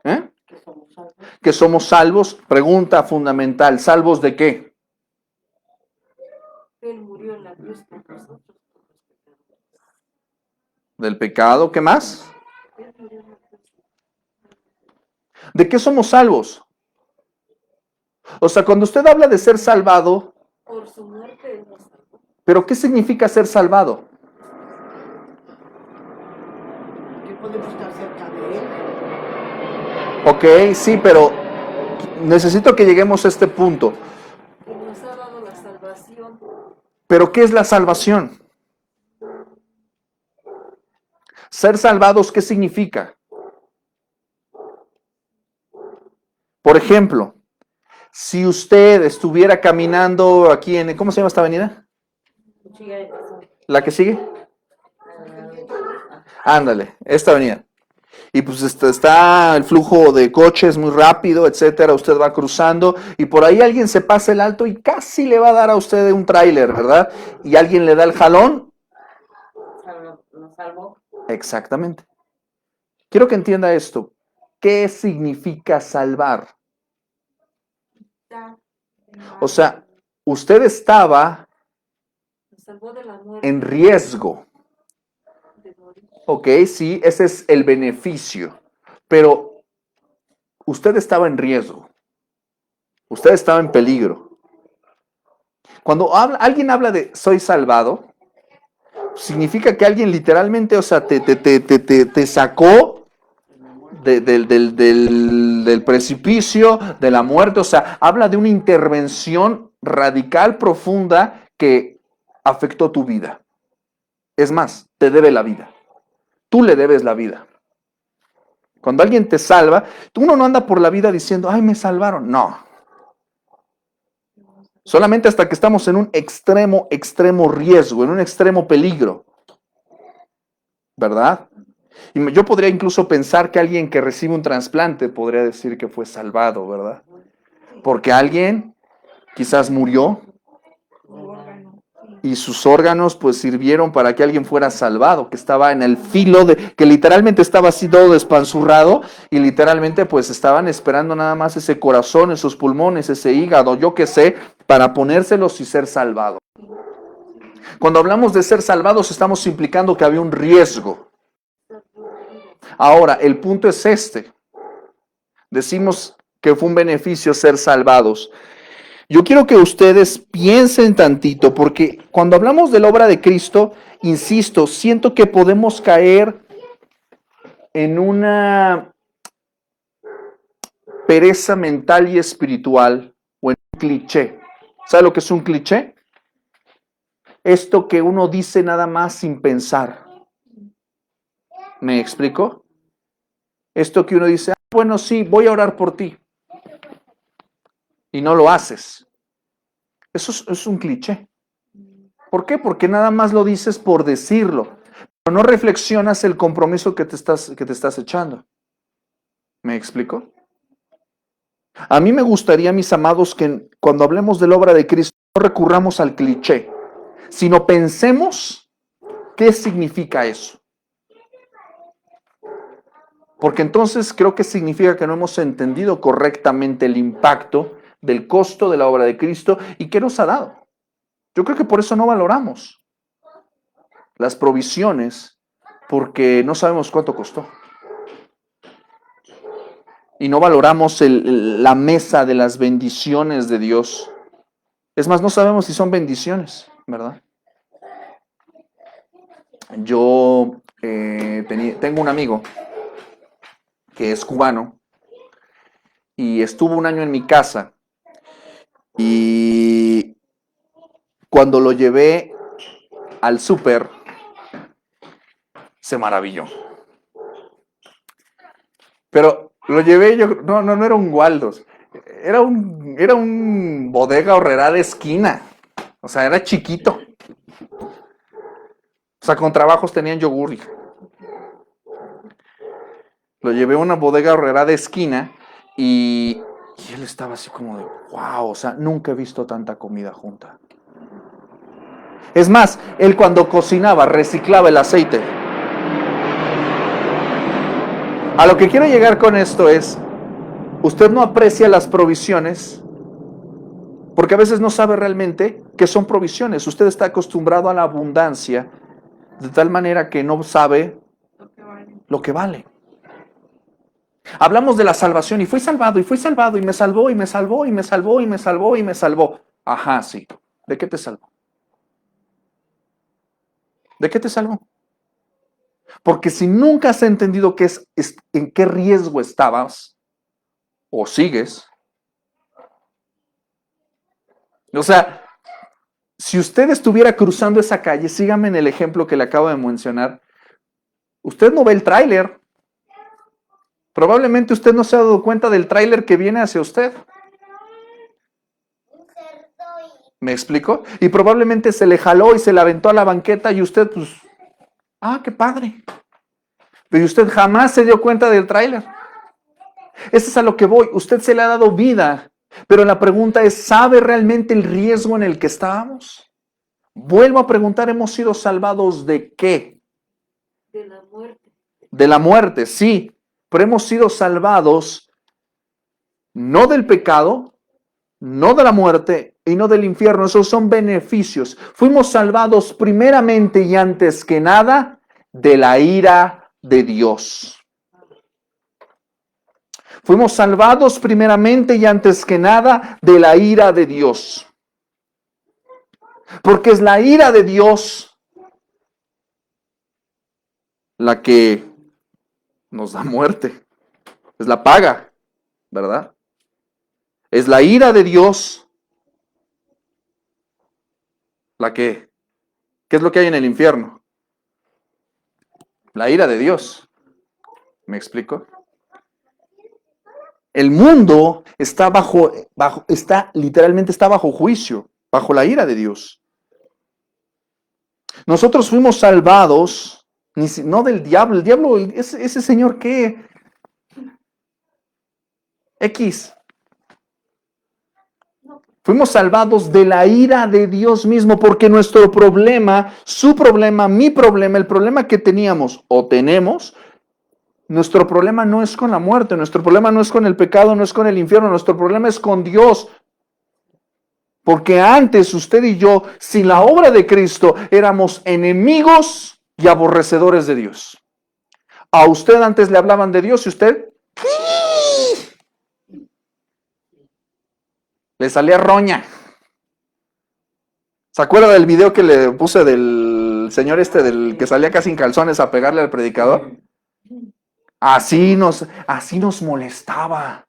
Speaker 1: ¿Eh? Que somos salvos. Pregunta fundamental, ¿salvos de qué?
Speaker 5: Él murió en la cruz por nosotros.
Speaker 1: Del pecado, ¿qué más? ¿De qué somos salvos? O sea, cuando usted habla de ser salvado,
Speaker 5: Por su muerte él nos salvó.
Speaker 1: ¿pero qué significa ser salvado?
Speaker 6: Que podemos estar cerca de él.
Speaker 1: Ok, sí, pero necesito que lleguemos a este punto.
Speaker 5: Y nos ha dado la salvación.
Speaker 1: ¿Pero qué es la salvación? Ser salvados, ¿qué significa? Por ejemplo, si usted estuviera caminando aquí en, ¿cómo se llama esta avenida? ¿La que sigue? Ándale, esta avenida. Y pues está el flujo de coches muy rápido, etcétera. Usted va cruzando y por ahí alguien se pasa el alto y casi le va a dar a usted un tráiler, ¿verdad? Y alguien le da el jalón.
Speaker 4: Nos salvó.
Speaker 1: Exactamente. Quiero que entienda esto. ¿Qué significa salvar? O sea, usted estaba
Speaker 5: Nos salvó de la muerte.
Speaker 1: en riesgo.
Speaker 5: De morir.
Speaker 1: Ok, sí, ese es el beneficio. Pero usted estaba en riesgo. Usted estaba en peligro. Cuando alguien habla de soy salvado, significa que alguien literalmente, o sea, te sacó del precipicio, de la muerte. O sea, habla de una intervención radical, profunda, que afectó tu vida. Es más, te debe la vida. Tú le debes la vida. Cuando alguien te salva, uno no anda por la vida diciendo, ay, me salvaron. No. Solamente hasta que estamos en un extremo riesgo, en un extremo peligro. ¿Verdad? Y yo podría incluso pensar que alguien que recibe un trasplante podría decir que fue salvado, ¿verdad? Porque alguien quizás murió y sus órganos pues sirvieron para que alguien fuera salvado, que estaba en el filo que literalmente estaba así todo despanzurrado y literalmente pues estaban esperando nada más ese corazón, esos pulmones, ese hígado, yo qué sé, para ponérselos y ser salvado. Cuando hablamos de ser salvados estamos implicando que había un riesgo. Ahora, el punto es este. Decimos que fue un beneficio ser salvados. Yo quiero que ustedes piensen tantito, porque cuando hablamos de la obra de Cristo, insisto, siento que podemos caer en una pereza mental y espiritual o en un cliché. ¿Sabe lo que es un cliché? Esto que uno dice nada más sin pensar. ¿Me explico? Esto que uno dice, bueno, sí, voy a orar por ti. Y no lo haces. Eso es un cliché. ¿Por qué? Porque nada más lo dices por decirlo, pero no reflexionas el compromiso que te estás echando. ¿Me explico? A mí me gustaría, mis amados, que cuando hablemos de la obra de Cristo no recurramos al cliché, sino pensemos qué significa eso. Porque entonces creo que significa que no hemos entendido correctamente el impacto del costo de la obra de Cristo y qué nos ha dado. Yo creo que por eso no valoramos las provisiones, porque no sabemos cuánto costó. Y no valoramos la mesa de las bendiciones de Dios. Es más, no sabemos si son bendiciones, ¿verdad? Yo tengo un amigo que es cubano y estuvo un año en mi casa y cuando lo llevé al súper se maravilló. Pero lo llevé yo, no era un Waldos, era un Bodega Aurrerá de esquina, o sea, era chiquito. O sea, con trabajos tenían yogur. Lo llevé a una Bodega Aurrerá de esquina y él estaba así como de, wow, o sea, nunca he visto tanta comida junta. Es más, él cuando cocinaba reciclaba el aceite. A lo que quiero llegar con esto es, usted no aprecia las provisiones porque a veces no sabe realmente qué son provisiones. Usted está acostumbrado a la abundancia de tal manera que no sabe lo que vale. Hablamos de la salvación y fui salvado y me salvó y me salvó y me salvó y me salvó y me salvó. Ajá, sí. ¿De qué te salvó? ¿De qué te salvó? Porque si nunca has entendido en qué riesgo estabas o sigues, o sea, si usted estuviera cruzando esa calle, sígame en el ejemplo que le acabo de mencionar, usted no ve el tráiler. Probablemente usted no se ha dado cuenta del tráiler que viene hacia usted. ¿Me explico? Y probablemente se le jaló y se le aventó a la banqueta y usted, pues, qué padre. Pero usted jamás se dio cuenta del tráiler. Eso es a lo que voy. Usted se le ha dado vida, pero la pregunta es, ¿sabe realmente el riesgo en el que estábamos? Vuelvo a preguntar, ¿hemos sido salvados de qué?
Speaker 5: De la muerte.
Speaker 1: De la muerte, sí. Pero hemos sido salvados no del pecado, no de la muerte y no del infierno. Esos son beneficios. Fuimos salvados primeramente y antes que nada de la ira de Dios. Fuimos salvados primeramente y antes que nada de la ira de Dios. Porque es la ira de Dios la que nos da muerte. Es la paga, ¿verdad? Es la ira de Dios la que... ¿Qué es lo que hay en el infierno? La ira de Dios. ¿Me explico? El mundo está literalmente está bajo juicio, bajo la ira de Dios. Nosotros fuimos salvados, no del diablo. El diablo, ese señor ¿qué? X. Fuimos salvados de la ira de Dios mismo, porque nuestro problema, su problema, mi problema, el problema que teníamos o tenemos, nuestro problema no es con la muerte, nuestro problema no es con el pecado, no es con el infierno, nuestro problema es con Dios. Porque antes usted y yo, sin la obra de Cristo, éramos enemigos y aborrecedores de Dios. A usted antes le hablaban de Dios y usted le salía roña. ¿Se acuerda del video que le puse del señor del que salía casi en calzones a pegarle al predicador? Así nos molestaba.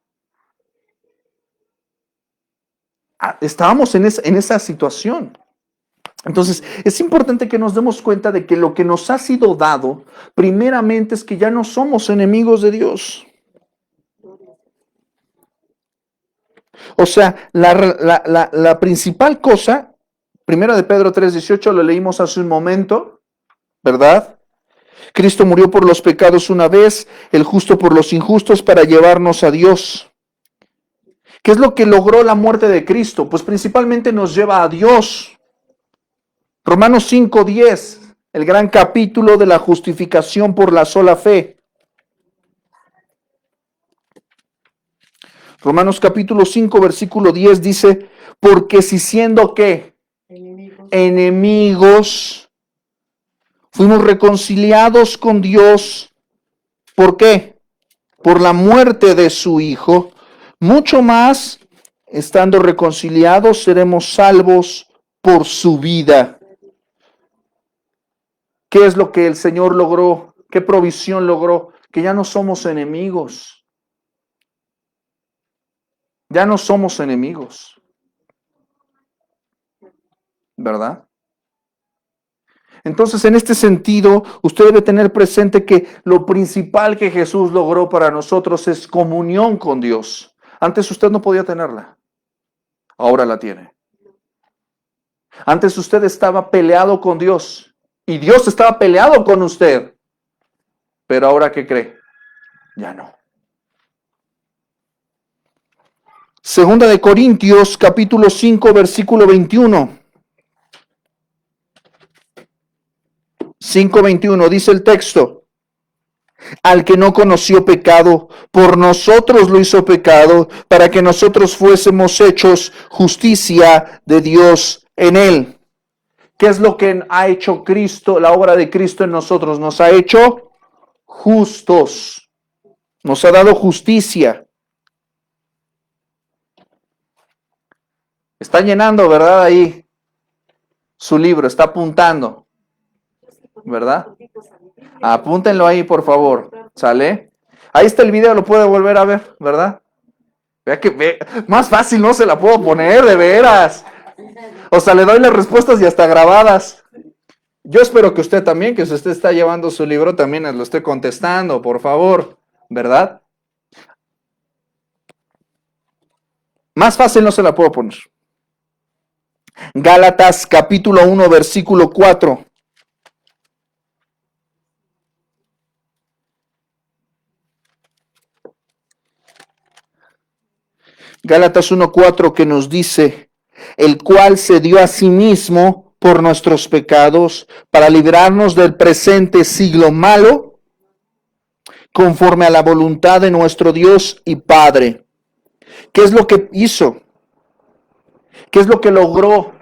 Speaker 1: Estábamos en esa situación. Entonces, es importante que nos demos cuenta de que lo que nos ha sido dado, primeramente, es que ya no somos enemigos de Dios. O sea, la principal cosa, primero de Pedro 3:18, lo leímos hace un momento, ¿verdad? Cristo murió por los pecados una vez, el justo por los injustos, para llevarnos a Dios. ¿Qué es lo que logró la muerte de Cristo? Pues principalmente nos lleva a Dios. Romanos 5:10, el gran capítulo de la justificación por la sola fe. Romanos capítulo 5, versículo 10 dice, porque si siendo ¿qué? Enemigos, fuimos reconciliados con Dios. ¿Por qué? Por la muerte de su Hijo. Mucho más, estando reconciliados, seremos salvos por su vida. ¿Qué es lo que el Señor logró? ¿Qué provisión logró? Que ya no somos enemigos. Ya no somos enemigos. ¿Verdad? Entonces, en este sentido, usted debe tener presente que lo principal que Jesús logró para nosotros es comunión con Dios. Antes usted no podía tenerla. Ahora la tiene. Antes usted estaba peleado con Dios y Dios estaba peleado con usted. Pero ahora, ¿qué cree? Ya no. Segunda de Corintios, capítulo 5, versículo 21. 5:21 dice el texto, al que no conoció pecado, por nosotros lo hizo pecado, para que nosotros fuésemos hechos justicia de Dios en él. ¿Qué es lo que ha hecho Cristo, la obra de Cristo en nosotros? Nos ha hecho justos, nos ha dado justicia. Está llenando, ¿verdad? Ahí su libro, está apuntando, ¿verdad? Apúntenlo ahí, por favor. ¿Sale? Ahí está el video, lo puede volver a ver, ¿verdad? Vea que más fácil no se la puedo poner, de veras. O sea, le doy las respuestas y hasta grabadas. Yo espero que usted también, que si usted está llevando su libro, también lo esté contestando, por favor, ¿verdad? Más fácil no se la puedo poner. Gálatas capítulo 1, versículo 4. Gálatas 1:4 que nos dice, el cual se dio a sí mismo por nuestros pecados para librarnos del presente siglo malo, conforme a la voluntad de nuestro Dios y Padre. ¿Qué es lo que hizo? ¿Qué es lo que logró?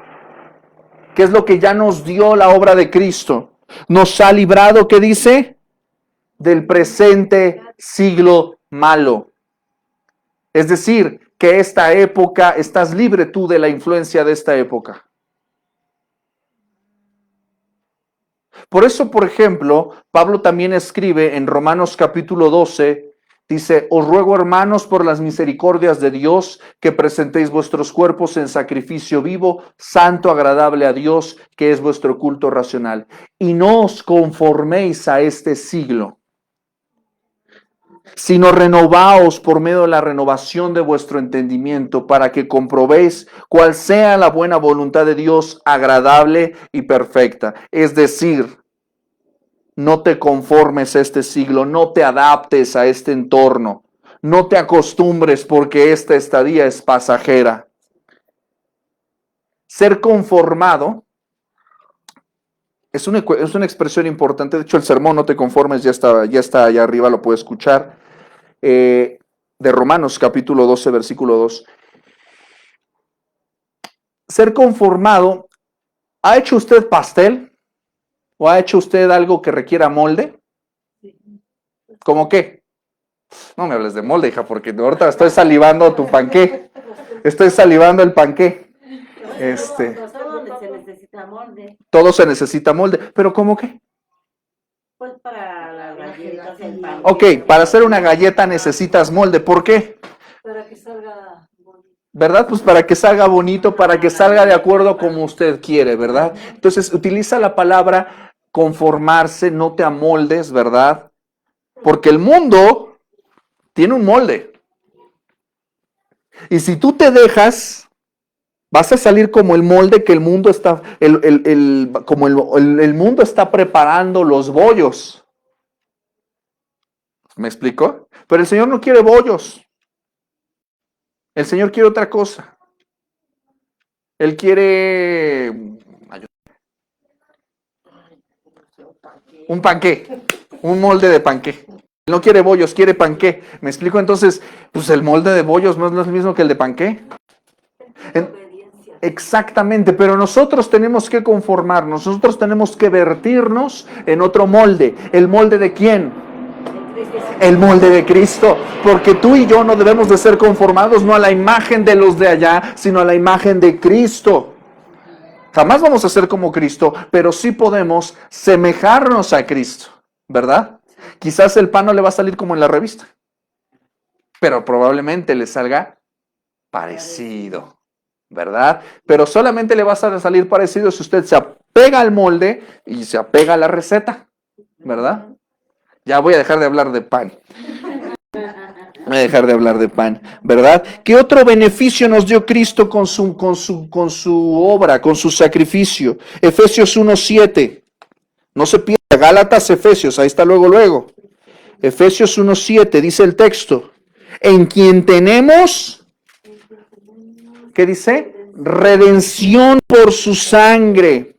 Speaker 1: ¿Qué es lo que ya nos dio la obra de Cristo? Nos ha librado, ¿qué dice? Del presente siglo malo. Es decir, que esta época, estás libre tú de la influencia de esta época. Por eso, por ejemplo, Pablo también escribe en Romanos capítulo 12, dice, os ruego, hermanos, por las misericordias de Dios, que presentéis vuestros cuerpos en sacrificio vivo, santo, agradable a Dios, que es vuestro culto racional. Y no os conforméis a este siglo, sino renovaos por medio de la renovación de vuestro entendimiento, para que comprobéis cuál sea la buena voluntad de Dios, agradable y perfecta. Es decir, no te conformes a este siglo, no te adaptes a este entorno, no te acostumbres porque esta estadía es pasajera. Ser conformado es una expresión importante. De hecho, el sermón no te conformes ya está allá arriba, lo puede escuchar. De Romanos capítulo 12, versículo 2. Ser conformado, ¿ha hecho usted pastel? ¿O ha hecho usted algo que requiera molde? ¿Cómo qué? No me hables de molde, hija, porque ahorita estoy salivando tu panqué. Estoy salivando el panqué.
Speaker 4: Todo se necesita molde.
Speaker 1: Todo se necesita molde. ¿Pero cómo qué?
Speaker 4: Pues para las galletas, el pan.
Speaker 1: Ok, para hacer una galleta necesitas molde. ¿Por qué?
Speaker 5: Para que salga bonito.
Speaker 1: ¿Verdad? Pues para que salga bonito, para que salga de acuerdo como usted quiere, ¿verdad? Entonces, utiliza la palabra conformarse, no te amoldes, ¿verdad? Porque el mundo tiene un molde. Y si tú te dejas, vas a salir como el molde que el mundo está, como el mundo está preparando los bollos. ¿Me explico? Pero el Señor no quiere bollos. El Señor quiere otra cosa. Él quiere un panqué, un molde de panqué. No quiere bollos, quiere panqué. ¿Me explico? Entonces, pues el molde de bollos no es lo mismo que el de panqué. Exactamente, pero nosotros tenemos que conformarnos, nosotros tenemos que vertirnos en otro molde. ¿El molde de quién? El molde de Cristo, porque tú y yo no debemos de ser conformados no a la imagen de los de allá, sino a la imagen de Cristo. Jamás vamos a ser como Cristo, pero sí podemos semejarnos a Cristo, ¿verdad? Quizás el pan no le va a salir como en la revista, pero probablemente le salga parecido, ¿verdad? Pero solamente le va a salir parecido si usted se apega al molde y se apega a la receta, ¿verdad? Ya voy a dejar de hablar de pan. Voy a dejar de hablar de pan, ¿verdad? ¿Qué otro beneficio nos dio Cristo con su obra, con su sacrificio? Efesios 1:7. No se pierda, Gálatas, Efesios, ahí está luego. Efesios 1:7 dice el texto. En quien tenemos, ¿qué dice? Redención por su sangre,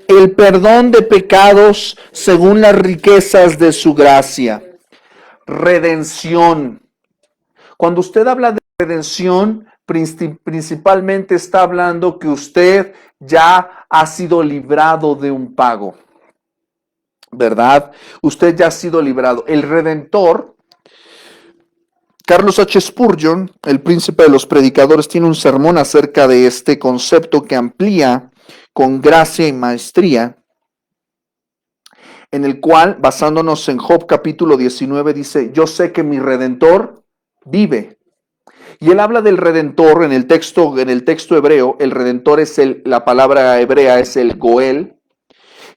Speaker 1: el perdón de pecados según las riquezas de su gracia. Redención. Cuando usted habla de redención, principalmente está hablando que usted ya ha sido librado de un pago, ¿verdad? Usted ya ha sido librado. El Redentor, Carlos H. Spurgeon, el príncipe de los predicadores, tiene un sermón acerca de este concepto que amplía con gracia y maestría, en el cual, basándonos en Job capítulo 19, dice, yo sé que mi Redentor vive. Y él habla del Redentor en el texto hebreo. El Redentor es la palabra hebrea es el Goel.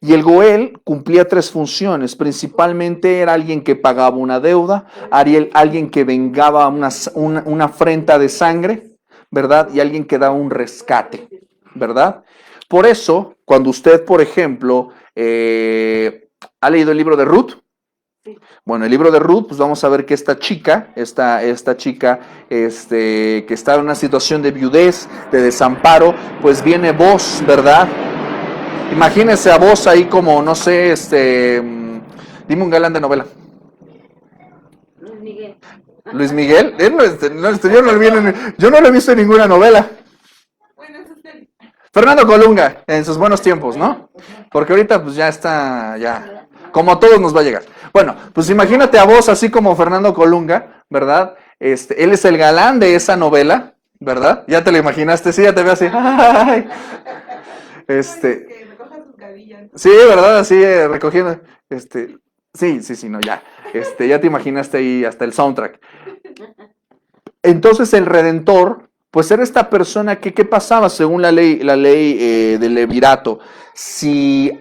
Speaker 1: Y el Goel cumplía tres funciones. Principalmente era alguien que pagaba una deuda, alguien que vengaba una afrenta de sangre, ¿verdad? Y alguien que daba un rescate, ¿verdad? Por eso, cuando usted, por ejemplo, ¿ha leído el libro de Ruth?
Speaker 5: Sí.
Speaker 1: Bueno, el libro de Ruth, pues vamos a ver que esta chica que está en una situación de viudez, de desamparo, pues viene Boaz, ¿verdad? Imagínense a Boaz ahí como, no sé, dime un galán de novela.
Speaker 4: Luis Miguel.
Speaker 1: ¿Luis Miguel? Yo no lo he visto en ninguna novela.
Speaker 2: Bueno, eso es el...
Speaker 1: Fernando Colunga, en sus buenos tiempos, ¿no? Porque ahorita pues ya está, ya, como a todos nos va a llegar. Bueno, pues imagínate a vos así como Fernando Colunga, ¿verdad? Él es el galán de esa novela, ¿verdad? Ya te lo imaginaste, sí, ya te veo así. ¡Ay!
Speaker 2: Que recoja sus gavillas.
Speaker 1: Sí, ¿verdad? Así recogiendo, sí, no, ya. Ya te imaginaste ahí hasta el soundtrack. Entonces el Redentor, pues era esta persona que, ¿qué pasaba según la ley del levirato? Si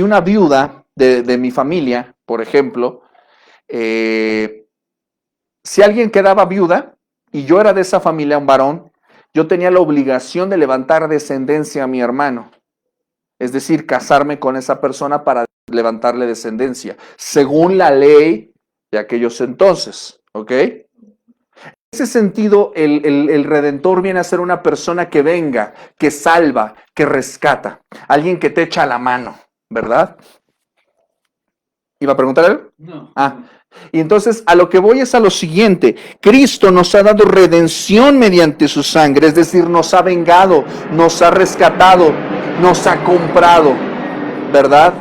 Speaker 1: una viuda de mi familia, por ejemplo, si alguien quedaba viuda y yo era de esa familia, un varón, yo tenía la obligación de levantar descendencia a mi hermano. Es decir, casarme con esa persona para levantarle descendencia, según la ley de aquellos entonces, ¿ok? En ese sentido, el Redentor viene a ser una persona que venga, que salva, que rescata, alguien que te echa la mano, ¿verdad? ¿Iba a preguntar algo?
Speaker 3: No.
Speaker 1: Y entonces a lo que voy es a lo siguiente: Cristo nos ha dado redención mediante su sangre, es decir, nos ha vengado, nos ha rescatado, nos ha comprado, ¿verdad?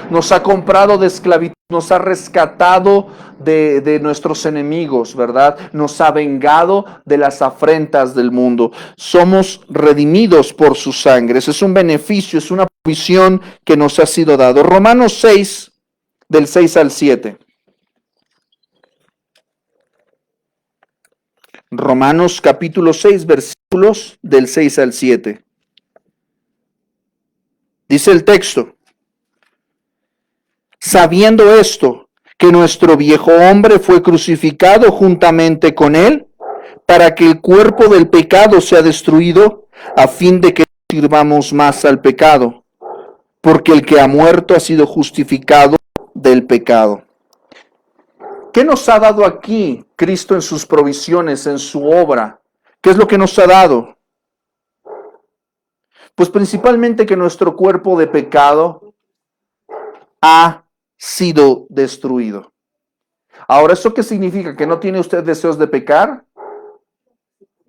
Speaker 1: nos ha comprado de esclavitud, nos ha rescatado de nuestros enemigos, ¿verdad? Nos ha vengado de las afrentas del mundo. Somos redimidos por su sangre. Ese es un beneficio, es una provisión que nos ha sido dado. Romanos 6, del 6 al 7. Romanos capítulo 6, versículos del 6 al 7. Dice el texto: sabiendo esto, que nuestro viejo hombre fue crucificado juntamente con él, para que el cuerpo del pecado sea destruido, a fin de que no sirvamos más al pecado, porque el que ha muerto ha sido justificado del pecado. ¿Qué nos ha dado aquí Cristo en sus provisiones, en su obra? ¿Qué es lo que nos ha dado? Pues principalmente que nuestro cuerpo de pecado ha sido destruido. Ahora, ¿eso qué significa? ¿Que no tiene usted deseos de pecar?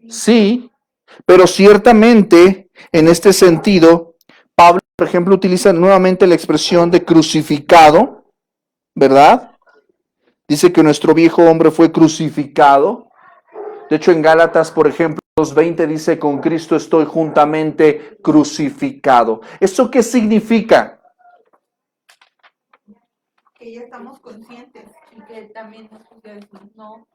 Speaker 1: Sí, pero ciertamente en este sentido, Pablo, por ejemplo, utiliza nuevamente la expresión de crucificado, ¿verdad? Dice que nuestro viejo hombre fue crucificado. De hecho, en Gálatas, por ejemplo, 2:20 dice, con Cristo estoy juntamente crucificado. ¿Eso qué significa?
Speaker 2: Que ya estamos conscientes y que también nosotros ya decimos no,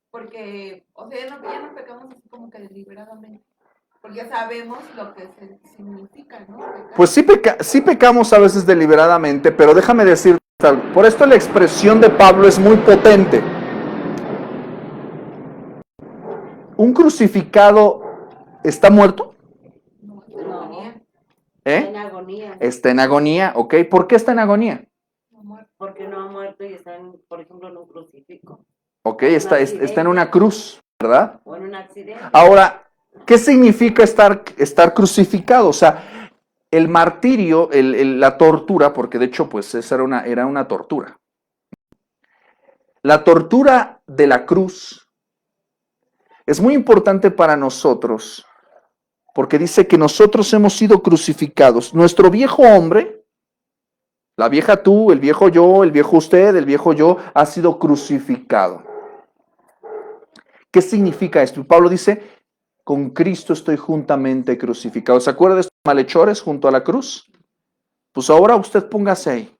Speaker 2: porque, o sea, ya no pecamos así como que deliberadamente, porque ya sabemos lo que significa, ¿no? Pecar.
Speaker 1: Pues sí pecamos a veces deliberadamente, pero déjame decir algo. Por esto la expresión de Pablo es muy potente. ¿Un crucificado está muerto?
Speaker 2: No, es agonía,
Speaker 4: En agonía.
Speaker 1: Está en agonía, ¿ok? ¿Por qué está en agonía?
Speaker 2: no muerto.
Speaker 4: Porque no ha muerto y está, por ejemplo, en un crucifijo.
Speaker 1: Ok, está en una cruz, ¿verdad?
Speaker 4: O en un accidente.
Speaker 1: Ahora, ¿qué significa estar crucificado? O sea, el martirio, la tortura, porque de hecho, pues esa era una tortura. La tortura de la cruz es muy importante para nosotros, porque dice que nosotros hemos sido crucificados. Nuestro viejo hombre, la vieja tú, el viejo yo, el viejo usted, el viejo yo, ha sido crucificado. ¿Qué significa esto? Pablo dice, con Cristo estoy juntamente crucificado. ¿Se acuerda de estos malhechores junto a la cruz? Pues ahora usted póngase ahí.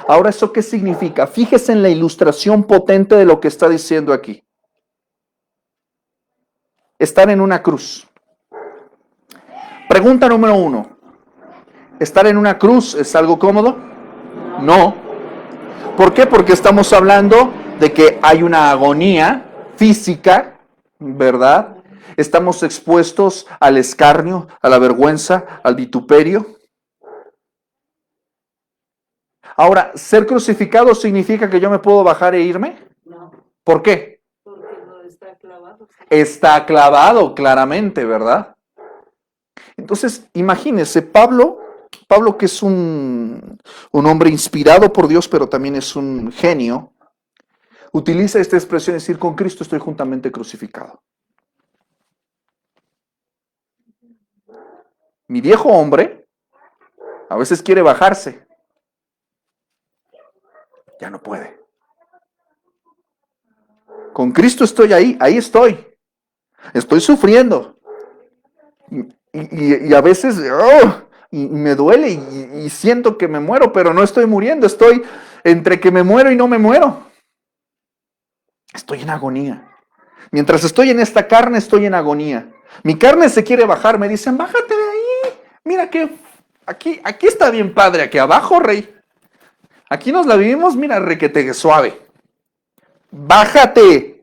Speaker 1: Ahora, ¿eso qué significa? Fíjese en la ilustración potente de lo que está diciendo aquí. Estar en una cruz. Pregunta número 1. ¿Estar en una cruz es algo cómodo? No. ¿Por qué? Porque estamos hablando de que hay una agonía física, ¿verdad? Estamos expuestos al escarnio, a la vergüenza, al vituperio. Ahora, ¿ser crucificado significa que yo me puedo bajar e irme?
Speaker 5: No,
Speaker 1: ¿Por qué?
Speaker 5: porque no está clavado.
Speaker 1: Está clavado claramente, ¿verdad? Entonces, imagínese, Pablo que es un hombre inspirado por Dios, pero también es un genio, utiliza esta expresión de decir, con Cristo estoy juntamente crucificado. Mi viejo hombre a veces quiere bajarse. Ya no puede. Con Cristo estoy ahí estoy. Estoy sufriendo. Y a veces y me duele y siento que me muero, pero no estoy muriendo. Estoy entre que me muero y no me muero. Estoy en agonía. Mientras estoy en esta carne, estoy en agonía. Mi carne se quiere bajar. Me dicen, bájate de ahí. Mira que aquí está bien padre. Aquí abajo, rey. Aquí nos la vivimos, mira, requete suave. Bájate.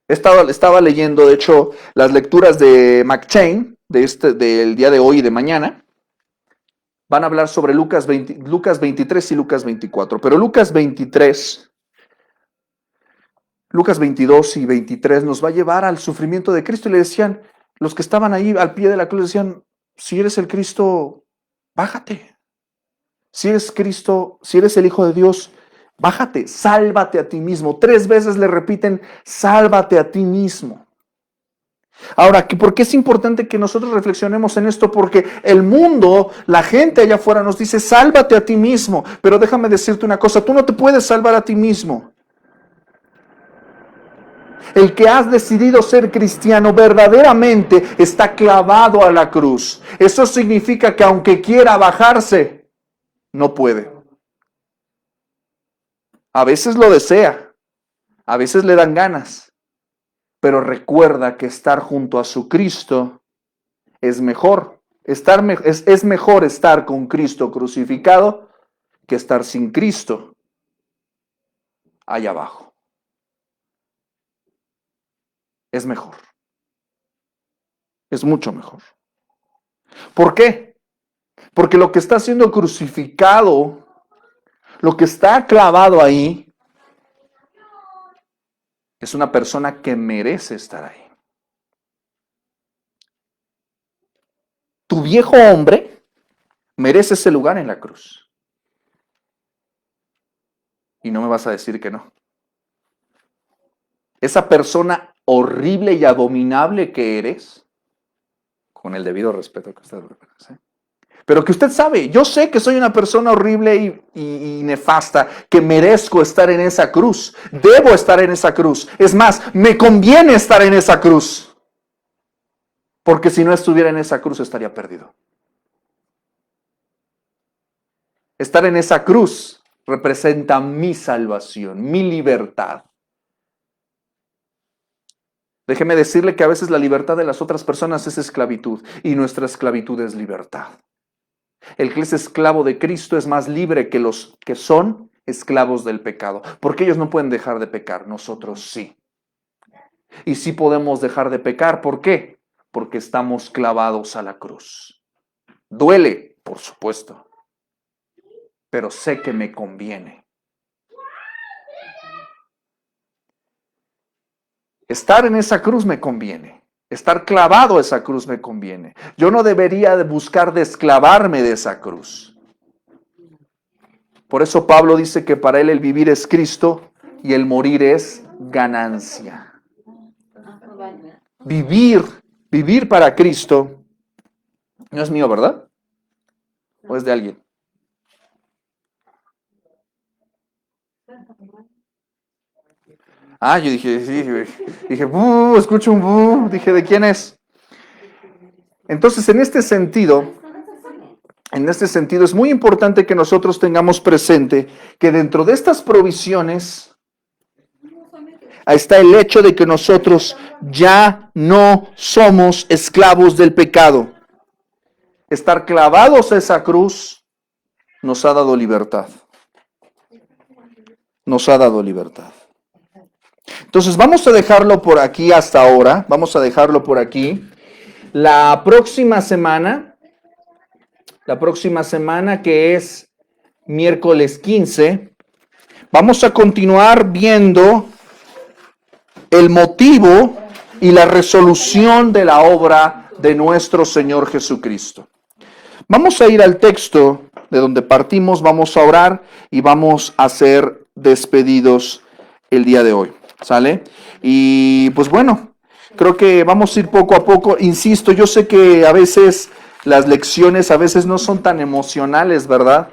Speaker 1: Estaba leyendo, de hecho, las lecturas de McChain, del día de hoy y de mañana. Van a hablar sobre Lucas 23 y Lucas 24. Pero Lucas 23, Lucas 22 y 23 nos va a llevar al sufrimiento de Cristo. Y le decían, los que estaban ahí al pie de la cruz, decían, si eres el Cristo, bájate. Si eres Cristo, si eres el Hijo de Dios, bájate, sálvate a ti mismo. 3 veces le repiten, sálvate a ti mismo. Ahora, ¿por qué es importante que nosotros reflexionemos en esto? Porque el mundo, la gente allá afuera nos dice, sálvate a ti mismo. Pero déjame decirte una cosa, tú no te puedes salvar a ti mismo. El que has decidido ser cristiano verdaderamente está clavado a la cruz. Eso significa que aunque quiera bajarse, no puede. A veces lo desea, a veces le dan ganas, pero recuerda que estar junto a su Cristo es mejor. Es mejor estar con Cristo crucificado que estar sin Cristo allá abajo. Es mejor. Es mucho mejor. ¿Por qué? Porque lo que está siendo crucificado, lo que está clavado ahí, es una persona que merece estar ahí. Tu viejo hombre merece ese lugar en la cruz. Y no me vas a decir que no. Esa persona horrible y abominable que eres, con el debido respeto que usted merece, pero que usted sabe, yo sé que soy una persona horrible y nefasta, que merezco estar en esa cruz, debo estar en esa cruz. Es más, me conviene estar en esa cruz, porque si no estuviera en esa cruz estaría perdido. Estar en esa cruz representa mi salvación, mi libertad. Déjeme decirle que a veces la libertad de las otras personas es esclavitud y nuestra esclavitud es libertad. El que es esclavo de Cristo es más libre que los que son esclavos del pecado, porque ellos no pueden dejar de pecar, nosotros sí. Y sí podemos dejar de pecar, ¿por qué? Porque estamos clavados a la cruz. Duele, por supuesto, pero sé que me conviene. Estar en esa cruz me conviene. Estar clavado a esa cruz me conviene. Yo no debería de buscar desclavarme de esa cruz. Por eso Pablo dice que para él el vivir es Cristo y el morir es ganancia. Vivir para Cristo no es mío, ¿verdad? ¿O es de alguien? Ah, yo dije, sí, dije, escucho un bu, dije, ¿de quién es? Entonces, en este sentido es muy importante que nosotros tengamos presente que dentro de estas provisiones está el hecho de que nosotros ya no somos esclavos del pecado. Estar clavados a esa cruz nos ha dado libertad. Nos ha dado libertad. Entonces vamos a dejarlo por aquí hasta ahora, vamos a dejarlo por aquí. La próxima semana que es miércoles 15, vamos a continuar viendo el motivo y la resolución de la obra de nuestro Señor Jesucristo. Vamos a ir al texto de donde partimos, vamos a orar y vamos a ser despedidos el día de hoy. ¿Sale? Y pues bueno, creo que vamos a ir poco a poco. Insisto, yo sé que a veces las lecciones a veces no son tan emocionales, ¿verdad?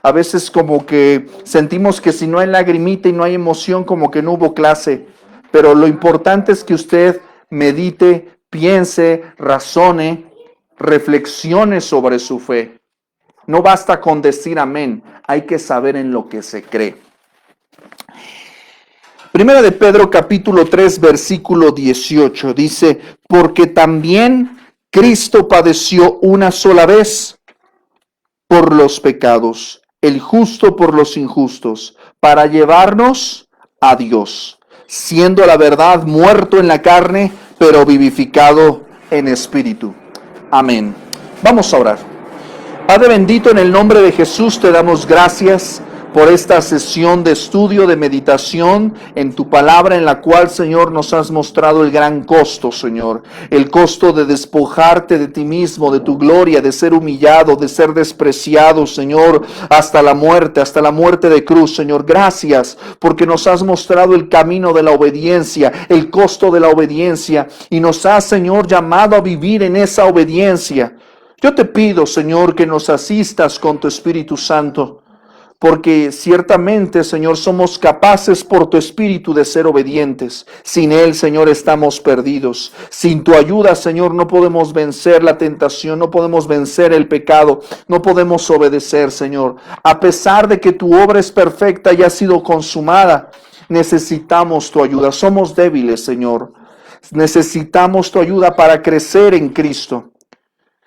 Speaker 1: A veces como que sentimos que si no hay lagrimita y no hay emoción, como que no hubo clase. Pero lo importante es que usted medite, piense, razone, reflexione sobre su fe. No basta con decir amén, hay que saber en lo que se cree. Primera de Pedro capítulo 3 versículo 18 dice, porque también Cristo padeció una sola vez por los pecados, el justo por los injustos, para llevarnos a Dios, siendo a la verdad muerto en la carne, pero vivificado en espíritu. Amén. Vamos a orar. Padre bendito, en el nombre de Jesús te damos gracias por esta sesión de estudio, de meditación en tu palabra, en la cual, Señor, nos has mostrado el gran costo, Señor. El costo de despojarte de ti mismo, de tu gloria, de ser humillado, de ser despreciado, Señor, hasta la muerte de cruz, Señor. Gracias porque nos has mostrado el camino de la obediencia, el costo de la obediencia, y nos has, Señor, llamado a vivir en esa obediencia. Yo te pido, Señor, que nos asistas con tu Espíritu Santo, porque ciertamente, Señor, somos capaces por tu Espíritu de ser obedientes. Sin Él, Señor, estamos perdidos. Sin tu ayuda, Señor, no podemos vencer la tentación, no podemos vencer el pecado, no podemos obedecer, Señor. A pesar de que tu obra es perfecta y ha sido consumada, necesitamos tu ayuda. Somos débiles, Señor. Necesitamos tu ayuda para crecer en Cristo.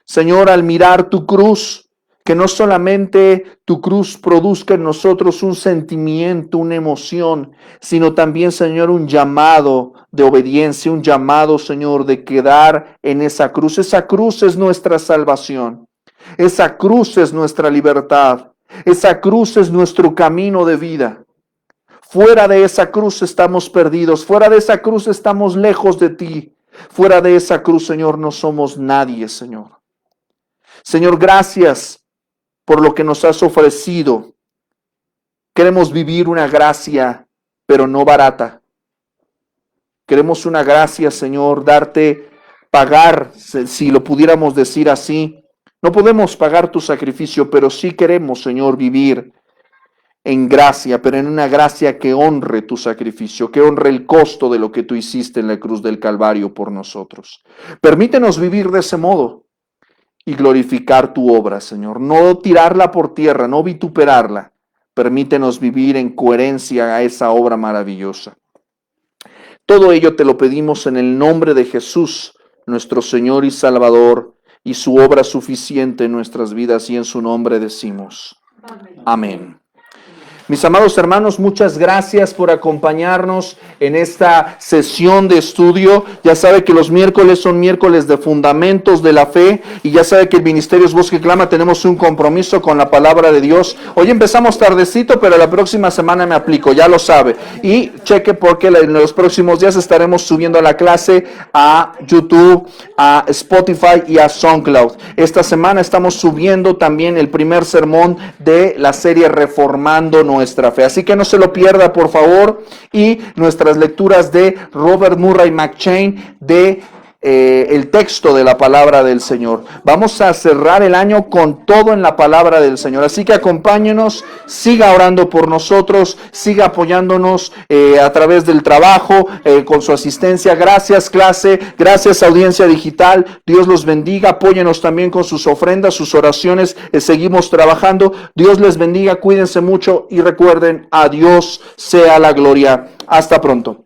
Speaker 1: Señor, al mirar tu cruz, que no solamente tu cruz produzca en nosotros un sentimiento, una emoción, sino también, Señor, un llamado de obediencia, un llamado, Señor, de quedar en esa cruz. Esa cruz es nuestra salvación. Esa cruz es nuestra libertad. Esa cruz es nuestro camino de vida. Fuera de esa cruz estamos perdidos. Fuera de esa cruz estamos lejos de ti. Fuera de esa cruz, Señor, no somos nadie, Señor. Señor, gracias por lo que nos has ofrecido. Queremos vivir una gracia, pero no barata. Queremos una gracia, Señor, pagar, si lo pudiéramos decir así. No podemos pagar tu sacrificio, pero sí queremos, Señor, vivir en gracia, pero en una gracia que honre tu sacrificio, que honre el costo de lo que tú hiciste en la cruz del Calvario por nosotros. Permítenos vivir de ese modo y glorificar tu obra, Señor. No tirarla por tierra, no vituperarla. Permítenos vivir en coherencia a esa obra maravillosa. Todo ello te lo pedimos en el nombre de Jesús, nuestro Señor y Salvador, y su obra suficiente en nuestras vidas, y en su nombre decimos: amén. Mis amados hermanos, muchas gracias por acompañarnos en esta sesión de estudio. Ya sabe que los miércoles son miércoles de fundamentos de la fe, y ya sabe que el Ministerio Voz que Clama tenemos un compromiso con la palabra de Dios. Hoy empezamos tardecito, pero la próxima semana me aplico, ya lo sabe. Y cheque porque en los próximos días estaremos subiendo la clase a YouTube, a Spotify y a SoundCloud. Esta semana estamos subiendo también el primer sermón de la serie Reformando nuestra fe. Así que no se lo pierda, por favor. Y nuestras lecturas de Robert Murray McCheyne de el texto de la palabra del Señor. Vamos a cerrar el año con todo en la palabra del Señor. Así que acompáñenos, siga orando por nosotros, siga apoyándonos a través del trabajo, con su asistencia. Gracias, clase, gracias, audiencia digital. Dios los bendiga. Apóyenos también con sus ofrendas, sus oraciones. Seguimos trabajando. Dios les bendiga, cuídense mucho y recuerden, a Dios sea la gloria. Hasta pronto.